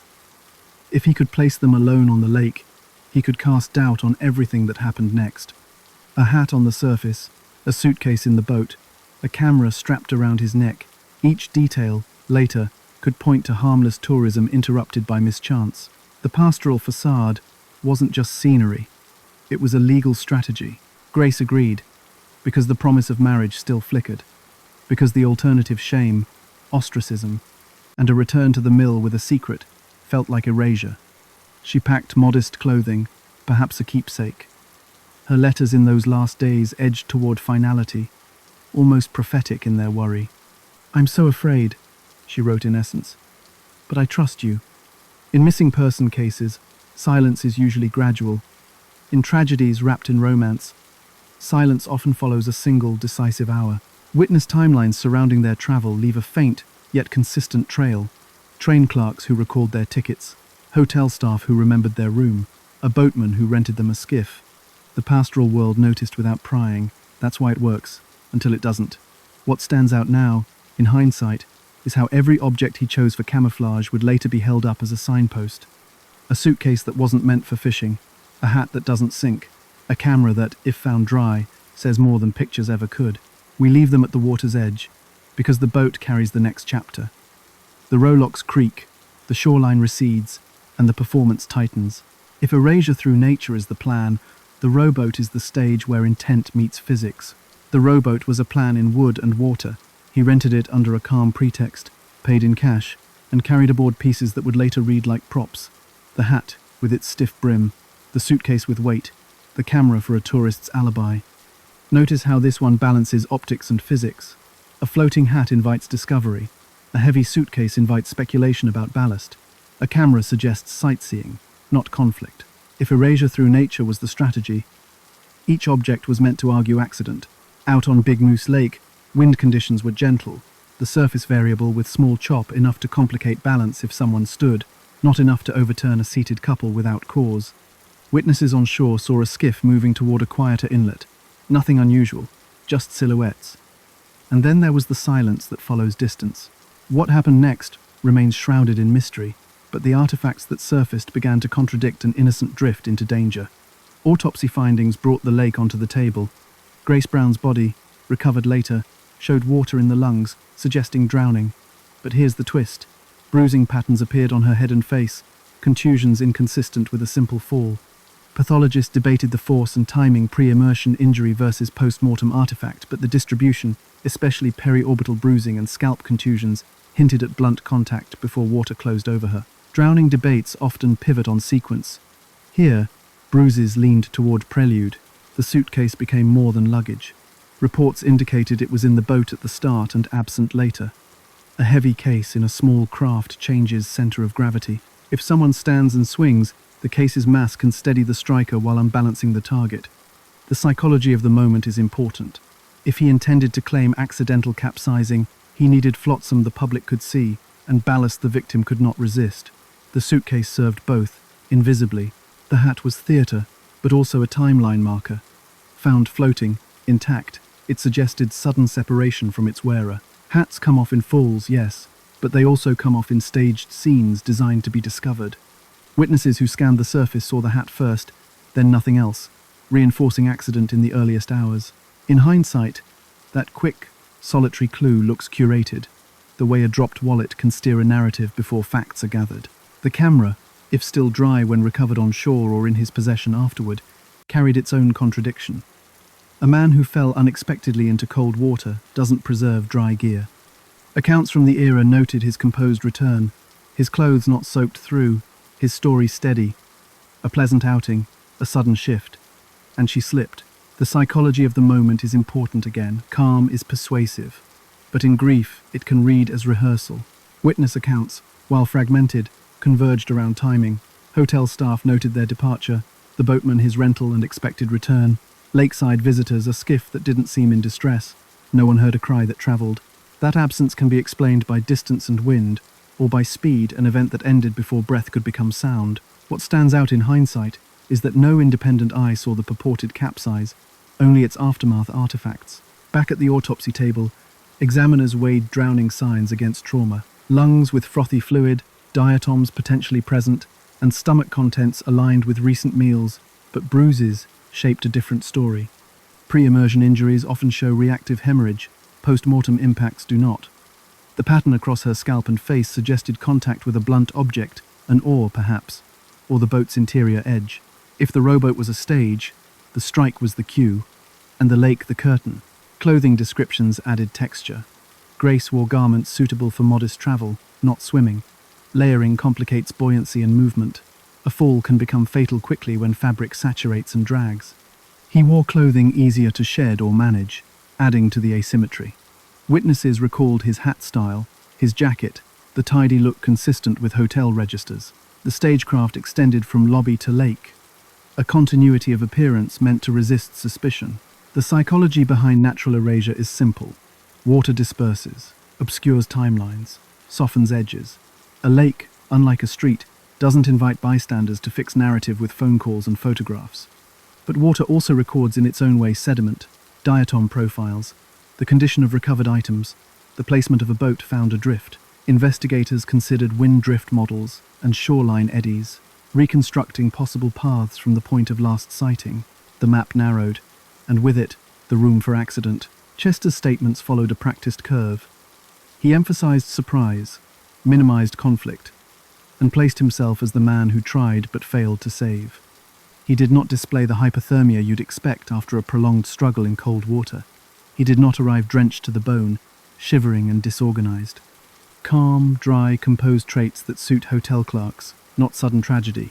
If he could place them alone on the lake, he could cast doubt on everything that happened next. A hat on the surface, a suitcase in the boat, a camera strapped around his neck. Each detail, later, could point to harmless tourism interrupted by mischance. The pastoral facade wasn't just scenery. It was a legal strategy. Grace agreed, because the promise of marriage still flickered, because the alternative shame, ostracism, and a return to the mill with a secret felt like erasure. She packed modest clothing, perhaps a keepsake. Her letters in those last days edged toward finality, almost prophetic in their worry. "I'm so afraid," she wrote in essence, "but I trust you." In missing person cases, silence is usually gradual. In tragedies wrapped in romance, silence often follows a single, decisive hour. Witness timelines surrounding their travel leave a faint, yet consistent trail. Train clerks who recalled their tickets, hotel staff who remembered their room, a boatman who rented them a skiff. The pastoral world noticed without prying. That's why it works, until it doesn't. What stands out now, in hindsight, is how every object he chose for camouflage would later be held up as a signpost. A suitcase that wasn't meant for fishing, a hat that doesn't sink, a camera that, if found dry, says more than pictures ever could. We leave them at the water's edge, because the boat carries the next chapter. The rowlocks creak, the shoreline recedes, and the performance tightens. If erasure through nature is the plan, the rowboat is the stage where intent meets physics. The rowboat was a plan in wood and water. He rented it under a calm pretext, paid in cash, and carried aboard pieces that would later read like props. The hat, with its stiff brim, the suitcase with weight, the camera for a tourist's alibi. Notice how this one balances optics and physics. A floating hat invites discovery. A heavy suitcase invites speculation about ballast. A camera suggests sightseeing, not conflict. If erasure through nature was the strategy, each object was meant to argue accident. Out on Big Moose Lake, wind conditions were gentle, the surface variable with small chop enough to complicate balance if someone stood, not enough to overturn a seated couple without cause. Witnesses on shore saw a skiff moving toward a quieter inlet. Nothing unusual, just silhouettes. And then there was the silence that follows distance. What happened next remains shrouded in mystery. but the artifacts that surfaced began to contradict an innocent drift into danger. Autopsy findings brought the lake onto the table. Grace Brown's body, recovered later, showed water in the lungs, suggesting drowning. But here's the twist. Bruising patterns appeared on her head and face, contusions inconsistent with a simple fall. Pathologists debated the force and timing pre-immersion injury versus post-mortem artifact, but the distribution, especially periorbital bruising and scalp contusions, hinted at blunt contact before water closed over her. Drowning debates often pivot on sequence. Here, bruises leaned toward prelude. The suitcase became more than luggage. Reports indicated it was in the boat at the start and absent later. A heavy case in a small craft changes center of gravity. If someone stands and swings, the case's mass can steady the striker while unbalancing the target. The psychology of the moment is important. If he intended to claim accidental capsizing, he needed flotsam the public could see, and ballast the victim could not resist. The suitcase served both, invisibly. The hat was theatre, but also a timeline marker. Found floating, intact, it suggested sudden separation from its wearer. Hats come off in falls, yes, but they also come off in staged scenes designed to be discovered. Witnesses who scanned the surface saw the hat first, then nothing else, reinforcing accident in the earliest hours. In hindsight, that quick, solitary clue looks curated, the way a dropped wallet can steer a narrative before facts are gathered. The camera, if still dry when recovered on shore or in his possession afterward, carried its own contradiction. A man who fell unexpectedly into cold water doesn't preserve dry gear. Accounts from the era noted his composed return, his clothes not soaked through, his story steady. A pleasant outing, a sudden shift. And she slipped. The psychology of the moment is important again. Calm is persuasive. But in grief, it can read as rehearsal. Witness accounts, while fragmented, converged around timing. Hotel staff noted their departure, the boatman his rental and expected return. Lakeside visitors a skiff that didn't seem in distress. No one heard a cry that travelled. That absence can be explained by distance and wind, or by speed, an event that ended before breath could become sound. What stands out in hindsight is that no independent eye saw the purported capsize, only its aftermath artifacts. Back at the autopsy table, examiners weighed drowning signs against trauma. Lungs with frothy fluid, diatoms potentially present, and stomach contents aligned with recent meals, but bruises shaped a different story. Pre-immersion injuries often show reactive hemorrhage, post-mortem impacts do not. The pattern across her scalp and face suggested contact with a blunt object, an oar perhaps, or the boat's interior edge. If the rowboat was a stage, the strike was the cue, and the lake the curtain. Clothing descriptions added texture. Grace wore garments suitable for modest travel, not swimming. Layering complicates buoyancy and movement. A fall can become fatal quickly when fabric saturates and drags. He wore clothing easier to shed or manage, adding to the asymmetry. Witnesses recalled his hat style, his jacket, the tidy look consistent with hotel registers. The stagecraft extended from lobby to lake, a continuity of appearance meant to resist suspicion. The psychology behind natural erasure is simple. Water disperses, obscures timelines, softens edges. A lake, unlike a street, doesn't invite bystanders to fix narrative with phone calls and photographs. But water also records in its own way sediment, diatom profiles, the condition of recovered items, the placement of a boat found adrift. Investigators considered wind drift models and shoreline eddies, reconstructing possible paths from the point of last sighting. The map narrowed, and with it, the room for accident. Chester's statements followed a practiced curve. He emphasized surprise, minimized conflict, and placed himself as the man who tried but failed to save. He did not display the hypothermia you'd expect after a prolonged struggle in cold water. He did not arrive drenched to the bone, shivering and disorganized. Calm, dry, composed traits that suit hotel clerks, not sudden tragedy.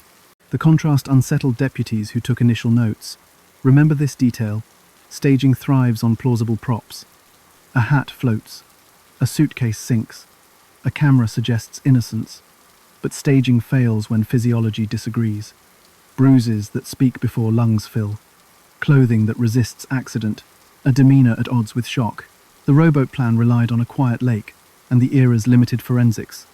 The contrast unsettled deputies who took initial notes. Remember this detail: staging thrives on plausible props. A hat floats. A suitcase sinks. A camera suggests innocence. But staging fails when physiology disagrees. Bruises that speak before lungs fill. Clothing that resists accident. A demeanor at odds with shock. The rowboat plan relied on a quiet lake and the era's limited forensics.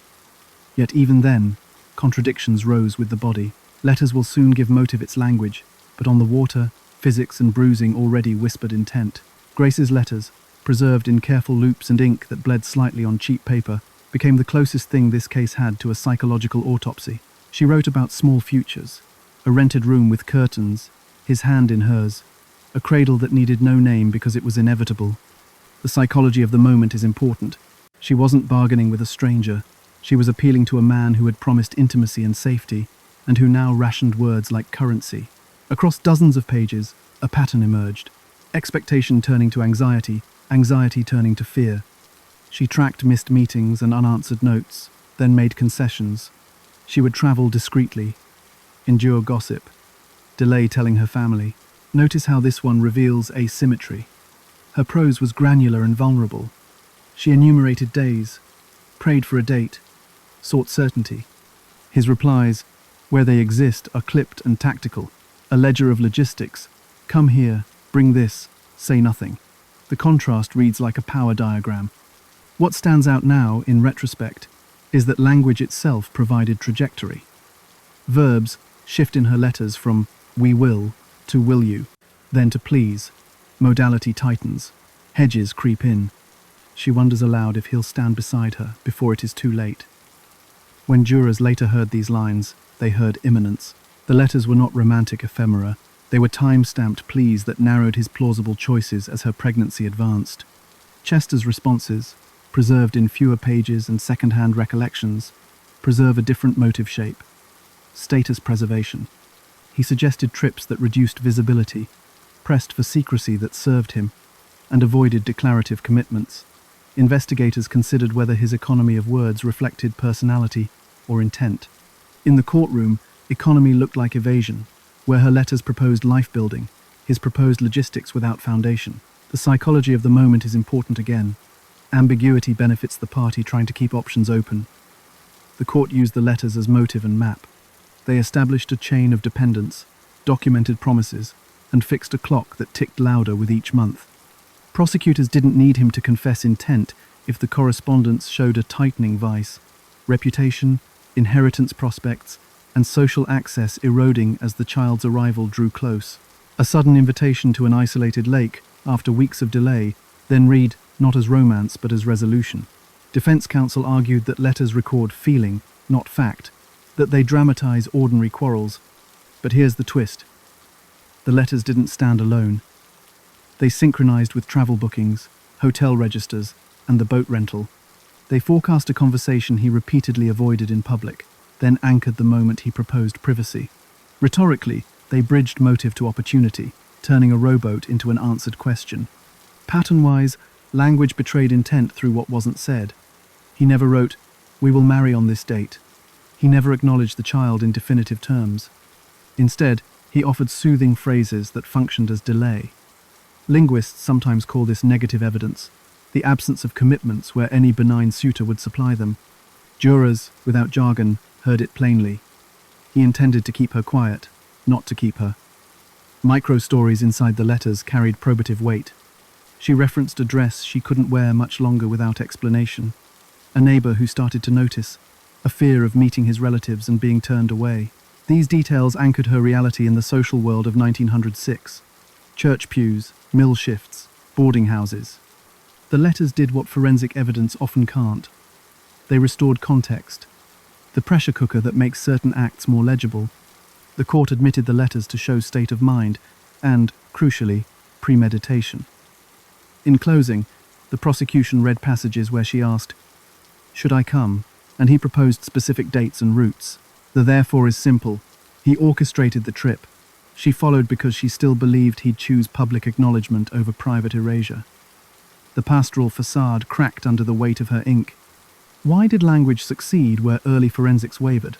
Yet even then, contradictions rose with the body. Letters will soon give motive its language, but on the water, physics and bruising already whispered intent. Grace's letters, preserved in careful loops and ink that bled slightly on cheap paper, became the closest thing this case had to a psychological autopsy. She wrote about small futures, a rented room with curtains, his hand in hers, a cradle that needed no name because it was inevitable. The psychology of the moment is important. She wasn't bargaining with a stranger. She was appealing to a man who had promised intimacy and safety, and who now rationed words like currency. Across dozens of pages, a pattern emerged. Expectation turning to anxiety, anxiety turning to fear. She tracked missed meetings and unanswered notes, then made concessions. She would travel discreetly, endure gossip, delay telling her family. Notice how this one reveals asymmetry. Her prose was granular and vulnerable. She enumerated days, prayed for a date, sought certainty. His replies, where they exist, are clipped and tactical. A ledger of logistics. Come here, bring this, say nothing. The contrast reads like a power diagram. What stands out now, in retrospect, is that language itself provided trajectory. Verbs shift in her letters from "we will" to "will you," then to "please." Modality tightens. Hedges creep in. She wonders aloud if he'll stand beside her before it is too late. When jurors later heard these lines, they heard imminence. The letters were not romantic ephemera. They were time-stamped pleas that narrowed his plausible choices as her pregnancy advanced. Chester's responses, preserved in fewer pages and second-hand recollections, preserve a different motive shape. Status preservation. He suggested trips that reduced visibility, pressed for secrecy that served him, and avoided declarative commitments. Investigators considered whether his economy of words reflected personality or intent. In the courtroom, economy looked like evasion, where her letters proposed life-building, his proposed logistics without foundation. The psychology of the moment is important again. Ambiguity benefits the party trying to keep options open. The court used the letters as motive and map. They established a chain of dependence, documented promises, and fixed a clock that ticked louder with each month. Prosecutors didn't need him to confess intent if the correspondence showed a tightening vice, reputation, inheritance prospects, and social access eroding as the child's arrival drew close. A sudden invitation to an isolated lake, after weeks of delay, then read not as romance but as resolution. Defense counsel argued that letters record feeling, not fact, that they dramatize ordinary quarrels. But here's the twist. The letters didn't stand alone. They synchronized with travel bookings, hotel registers, and the boat rental. They forecast a conversation he repeatedly avoided in public, then anchored the moment he proposed privacy. Rhetorically, they bridged motive to opportunity, turning a rowboat into an answered question. Pattern-wise, language betrayed intent through what wasn't said. He never wrote, "We will marry on this date." He never acknowledged the child in definitive terms. Instead, he offered soothing phrases that functioned as delay. Linguists sometimes call this negative evidence, the absence of commitments where any benign suitor would supply them. Jurors, without jargon, heard it plainly. He intended to keep her quiet, not to keep her. Micro-stories inside the letters carried probative weight. She referenced a dress she couldn't wear much longer without explanation, a neighbor who started to notice, a fear of meeting his relatives and being turned away. These details anchored her reality in the social world of 1906. Church pews, mill shifts, boarding houses. The letters did what forensic evidence often can't. They restored context, the pressure cooker that makes certain acts more legible. The court admitted the letters to show state of mind and, crucially, premeditation. In closing, the prosecution read passages where she asked, "Should I come?" and he proposed specific dates and routes. The therefore is simple. He orchestrated the trip. She followed because she still believed he'd choose public acknowledgement over private erasure. The pastoral facade cracked under the weight of her ink. Why did language succeed where early forensics wavered?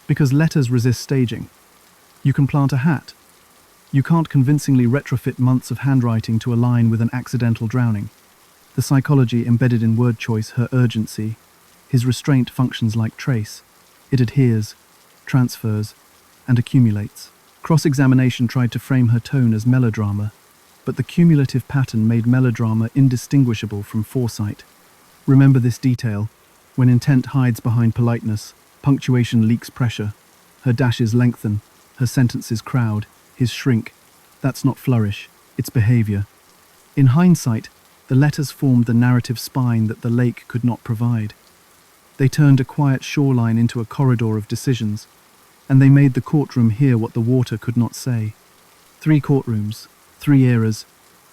Because letters resist staging. You can plant a hat. You can't convincingly retrofit months of handwriting to align with an accidental drowning. The psychology embedded in word choice, her urgency, his restraint functions like trace. It adheres, transfers, and accumulates. Cross-examination tried to frame her tone as melodrama, but the cumulative pattern made melodrama indistinguishable from foresight. Remember this detail. When intent hides behind politeness, punctuation leaks pressure. Her dashes lengthen, her sentences crowd, his shrink. That's not flourish, it's behavior. In hindsight, the letters formed the narrative spine that the lake could not provide. They turned a quiet shoreline into a corridor of decisions, and they made the courtroom hear what the water could not say. 3 courtrooms, 3 eras,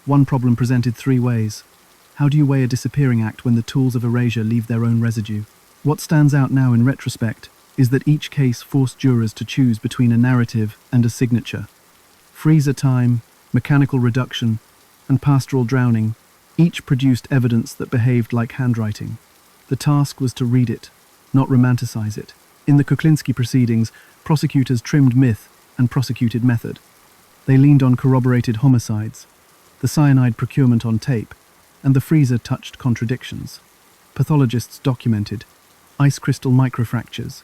one problem presented 3 ways. How do you weigh a disappearing act when the tools of erasure leave their own residue? What stands out now in retrospect is that each case forced jurors to choose between a narrative and a signature. Freezer time, mechanical reduction, and pastoral drowning each produced evidence that behaved like handwriting. The task was to read it, not romanticize it. In the Kuklinski proceedings, prosecutors trimmed myth and prosecuted method. They leaned on corroborated homicides, the cyanide procurement on tape, and the freezer touched contradictions. Pathologists documented ice crystal microfractures,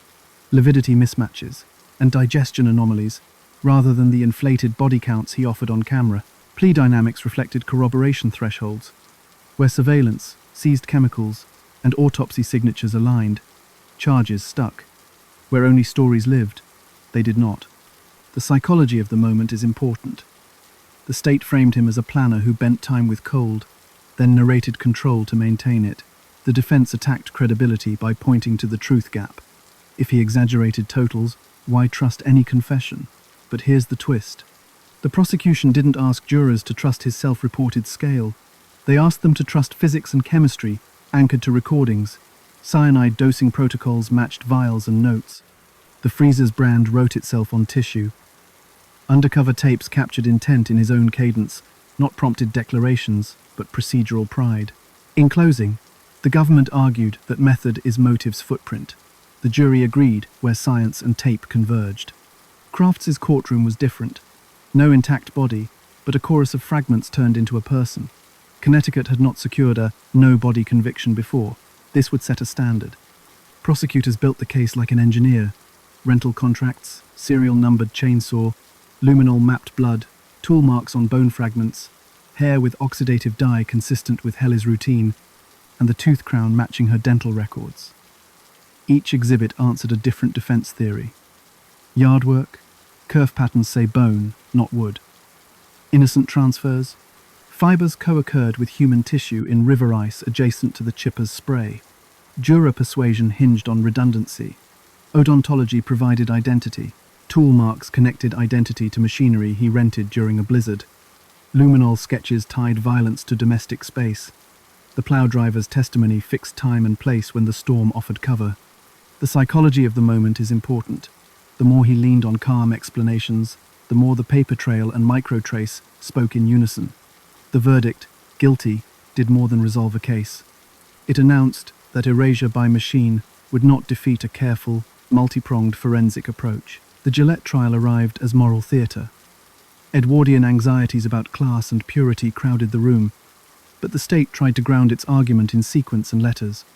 lividity mismatches, and digestion anomalies, rather than the inflated body counts he offered on camera. Plea dynamics reflected corroboration thresholds, where surveillance, seized chemicals, and autopsy signatures aligned. Charges stuck. Where only stories lived, they did not. The psychology of the moment is important. The state framed him as a planner who bent time with cold, then narrated control to maintain it. The defense attacked credibility by pointing to the truth gap. If he exaggerated totals, why trust any confession? But here's the twist. The prosecution didn't ask jurors to trust his self-reported scale. They asked them to trust physics and chemistry, anchored to recordings. Cyanide dosing protocols matched vials and notes. The freezer's brand wrote itself on tissue. Undercover tapes captured intent in his own cadence, not prompted declarations, but procedural pride. In closing, the government argued that method is motive's footprint. The jury agreed where science and tape converged. Crafts's courtroom was different. No intact body, but a chorus of fragments turned into a person. Connecticut had not secured a no-body conviction before. This would set a standard. Prosecutors built the case like an engineer. Rental contracts, serial-numbered chainsaw, luminol mapped blood, tool marks on bone fragments, hair with oxidative dye consistent with Helle's routine, and the tooth crown matching her dental records. Each exhibit answered a different defense theory. Yard work, curve patterns say bone, not wood. Innocent transfers, fibers co-occurred with human tissue in river ice adjacent to the chipper's spray. Juror persuasion hinged on redundancy. Odontology provided identity. Tool marks connected identity to machinery he rented during a blizzard. Luminol sketches tied violence to domestic space. The plow driver's testimony fixed time and place when the storm offered cover. The psychology of the moment is important. The more he leaned on calm explanations, the more the paper trail and microtrace spoke in unison. The verdict, guilty, did more than resolve a case. It announced that erasure by machine would not defeat a careful, multi-pronged forensic approach. The Gillette trial arrived as moral theatre. Edwardian anxieties about class and purity crowded the room, but the state tried to ground its argument in sequence and letters.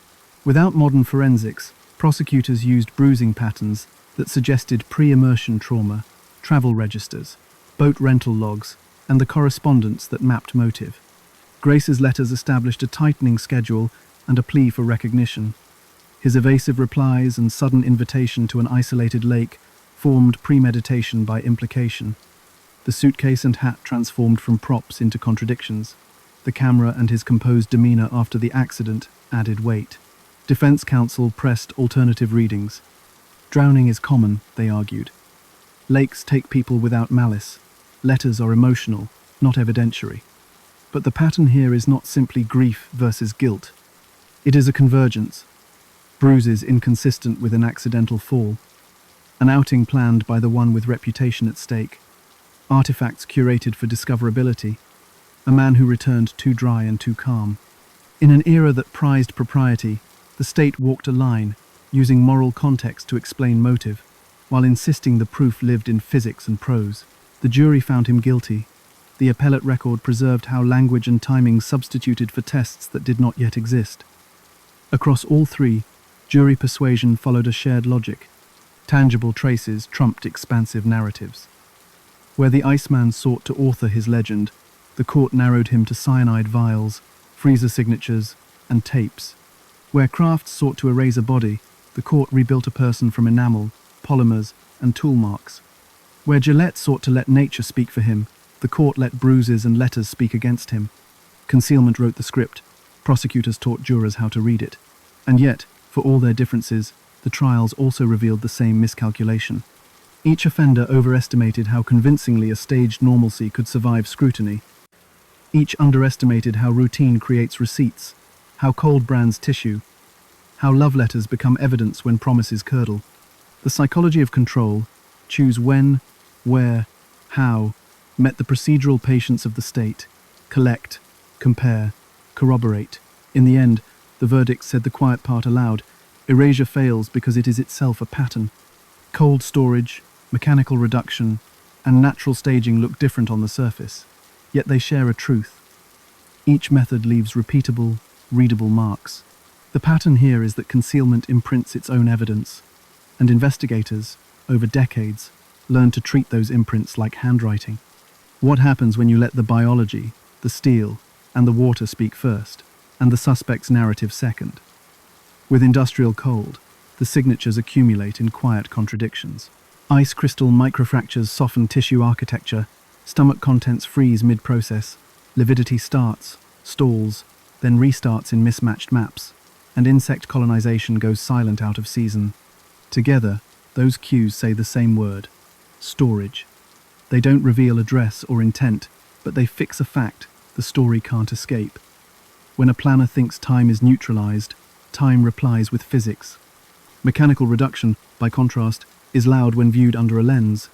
Without modern forensics, prosecutors used bruising patterns that suggested pre-immersion trauma, travel registers, boat rental logs, and the correspondence that mapped motive. Grace's letters established a tightening schedule and a plea for recognition. His evasive replies and sudden invitation to an isolated lake formed premeditation by implication. The suitcase and hat transformed from props into contradictions. The camera and his composed demeanor after the accident added weight. Defense counsel pressed alternative readings. Drowning is common, they argued. Lakes take people without malice. Letters are emotional, not evidentiary. But the pattern here is not simply grief versus guilt. It is a convergence. Bruises inconsistent with an accidental fall. An outing planned by the one with reputation at stake. Artifacts curated for discoverability. A man who returned too dry and too calm. In an era that prized propriety, the state walked a line, using moral context to explain motive, while insisting the proof lived in physics and prose. The jury found him guilty. The appellate record preserved how language and timing substituted for tests that did not yet exist. Across all three, jury persuasion followed a shared logic. Tangible traces trumped expansive narratives. Where the Iceman sought to author his legend, the court narrowed him to cyanide vials, freezer signatures, and tapes. Where Crafts sought to erase a body, the court rebuilt a person from enamel, polymers, and tool marks. Where Gillette sought to let nature speak for him, the court let bruises and letters speak against him. Concealment wrote the script. Prosecutors taught jurors how to read it. And yet, For all their differences, the trials also revealed the same miscalculation. Each offender overestimated how convincingly a staged normalcy could survive scrutiny. Each underestimated how routine creates receipts, how cold brands tissue, how love letters become evidence when promises curdle. The psychology of control, choose when, where, how, met the procedural patience of the state, collect, compare, corroborate. In the end, the verdict said the quiet part aloud, erasure fails because it is itself a pattern. Cold storage, mechanical reduction, and natural staging look different on the surface, yet they share a truth. Each method leaves repeatable, readable marks. The pattern here is that concealment imprints its own evidence, and investigators, over decades, learn to treat those imprints like handwriting. What happens when you let the biology, the steel, and the water speak first, and the suspect's narrative second? With industrial cold, the signatures accumulate in quiet contradictions. Ice crystal microfractures soften tissue architecture, stomach contents freeze mid-process, lividity starts, stalls, then restarts in mismatched maps, and insect colonization goes silent out of season. Together, those cues say the same word: storage. They don't reveal address or intent, but they fix a fact the story can't escape. When a planner thinks time is neutralized, time replies with physics. Mechanical reduction, by contrast, is loud when viewed under a lens.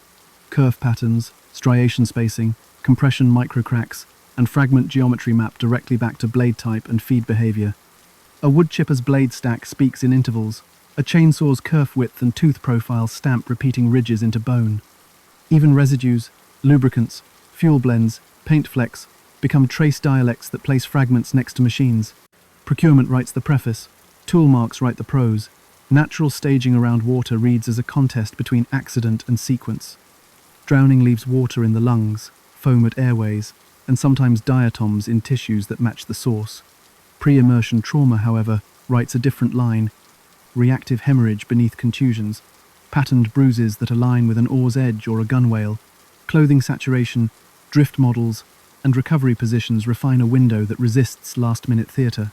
Curve patterns, striation spacing, compression microcracks, and fragment geometry map directly back to blade type and feed behavior. A woodchipper's blade stack speaks in intervals. A chainsaw's kerf width and tooth profile stamp repeating ridges into bone. Even residues, lubricants, fuel blends, paint flecks become trace dialects that place fragments next to machines. Procurement writes the preface, tool marks write the prose. Natural staging around water reads as a contest between accident and sequence. Drowning leaves water in the lungs, foam at airways, and sometimes diatoms in tissues that match the source. Pre-immersion trauma, however, writes a different line. Reactive hemorrhage beneath contusions, patterned bruises that align with an oar's edge or a gunwale, clothing saturation, drift models, and recovery positions refine a window that resists last-minute theatre.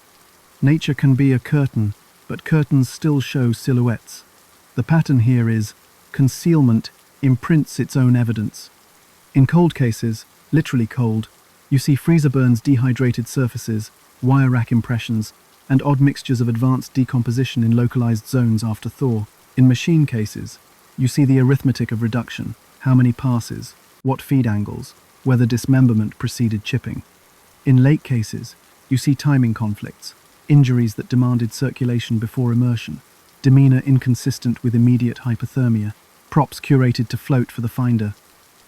Nature can be a curtain, but curtains still show silhouettes. The pattern here is concealment imprints its own evidence. In cold cases, literally cold, you see freezer burns, dehydrated surfaces, wire rack impressions, and odd mixtures of advanced decomposition in localized zones after thaw. In machine cases, you see the arithmetic of reduction, how many passes, what feed angles, whether dismemberment preceded chipping. In late cases, you see timing conflicts, injuries that demanded circulation before immersion, demeanor inconsistent with immediate hypothermia, props curated to float for the finder.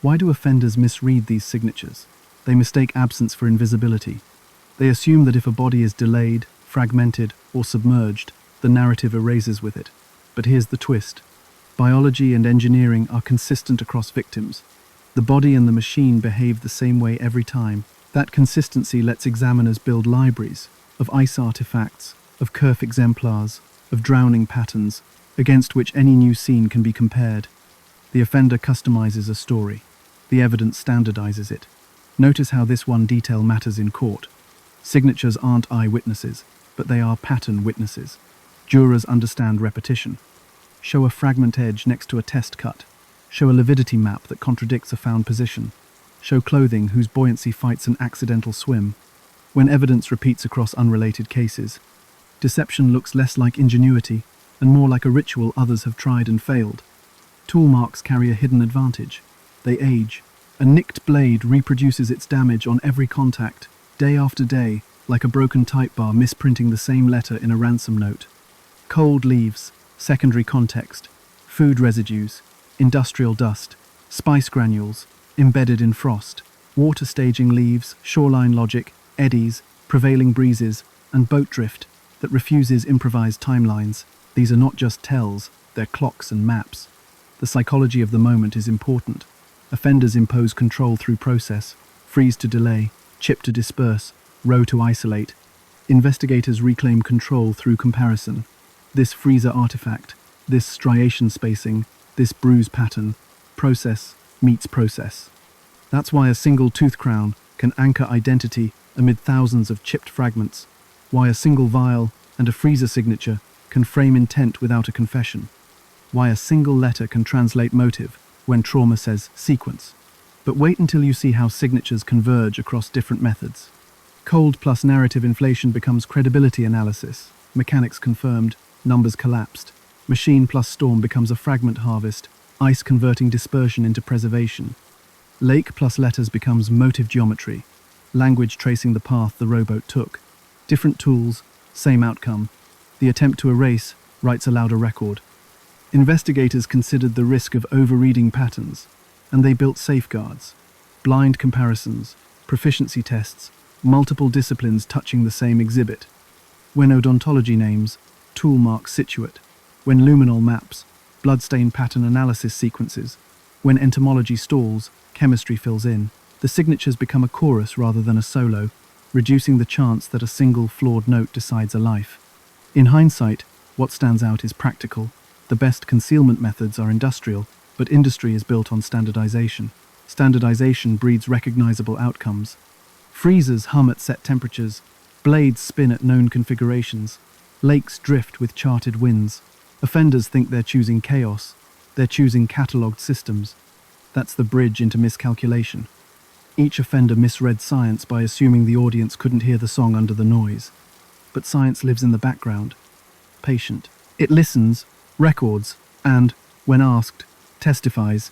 Why do offenders misread these signatures? They mistake absence for invisibility. They assume that if a body is delayed, fragmented, or submerged, the narrative erases with it. But here's the twist. Biology and engineering are consistent across victims. The body and the machine behave the same way every time. That consistency lets examiners build libraries of ice artifacts, of kerf exemplars, of drowning patterns, against which any new scene can be compared. The offender customizes a story. The evidence standardizes it. Notice how this one detail matters in court. Signatures aren't eyewitnesses, but they are pattern witnesses. Jurors understand repetition. Show a fragment edge next to a test cut. Show a lividity map that contradicts a found position. Show clothing whose buoyancy fights an accidental swim. When evidence repeats across unrelated cases, deception looks less like ingenuity and more like a ritual others have tried and failed. Tool marks carry a hidden advantage. They age. A nicked blade reproduces its damage on every contact, day after day, like a broken type bar misprinting the same letter in a ransom note. Cold leaves, secondary context, food residues, industrial dust, spice granules, embedded in frost, water staging leaves, shoreline logic, eddies, prevailing breezes, and boat drift that refuses improvised timelines. These are not just tells, they're clocks and maps. The psychology of the moment is important. Offenders impose control through process, freeze to delay, chip to disperse, row to isolate. Investigators reclaim control through comparison. This freezer artifact, this striation spacing, this bruise pattern, process meets process. That's why a single tooth crown can anchor identity amid thousands of chipped fragments, why a single vial and a freezer signature can can frame intent without a confession. Why a single letter can translate motive when trauma says sequence. But wait until you see how signatures converge across different methods. Cold plus narrative inflation becomes credibility analysis. Mechanics confirmed, numbers collapsed. Machine plus storm becomes a fragment harvest, ice converting dispersion into preservation. Lake plus letters becomes motive geometry, language tracing the path the rowboat took. Different tools, same outcome. The attempt to erase writes a louder record. Investigators considered the risk of overreading patterns, and they built safeguards. Blind comparisons, proficiency tests, multiple disciplines touching the same exhibit. When odontology names, tool marks situate. When luminol maps, bloodstain pattern analysis sequences. When entomology stalls, chemistry fills in. The signatures become a chorus rather than a solo, reducing the chance that a single flawed note decides a life. In hindsight, what stands out is practical. The best concealment methods are industrial, but industry is built on standardization. Standardization breeds recognizable outcomes. Freezers hum at set temperatures, blades spin at known configurations, lakes drift with charted winds. Offenders think they're choosing chaos, they're choosing catalogued systems. That's the bridge into miscalculation. Each offender misread science by assuming the audience couldn't hear the song under the noise. But science lives in the background, patient. It listens, records, and, when asked, testifies.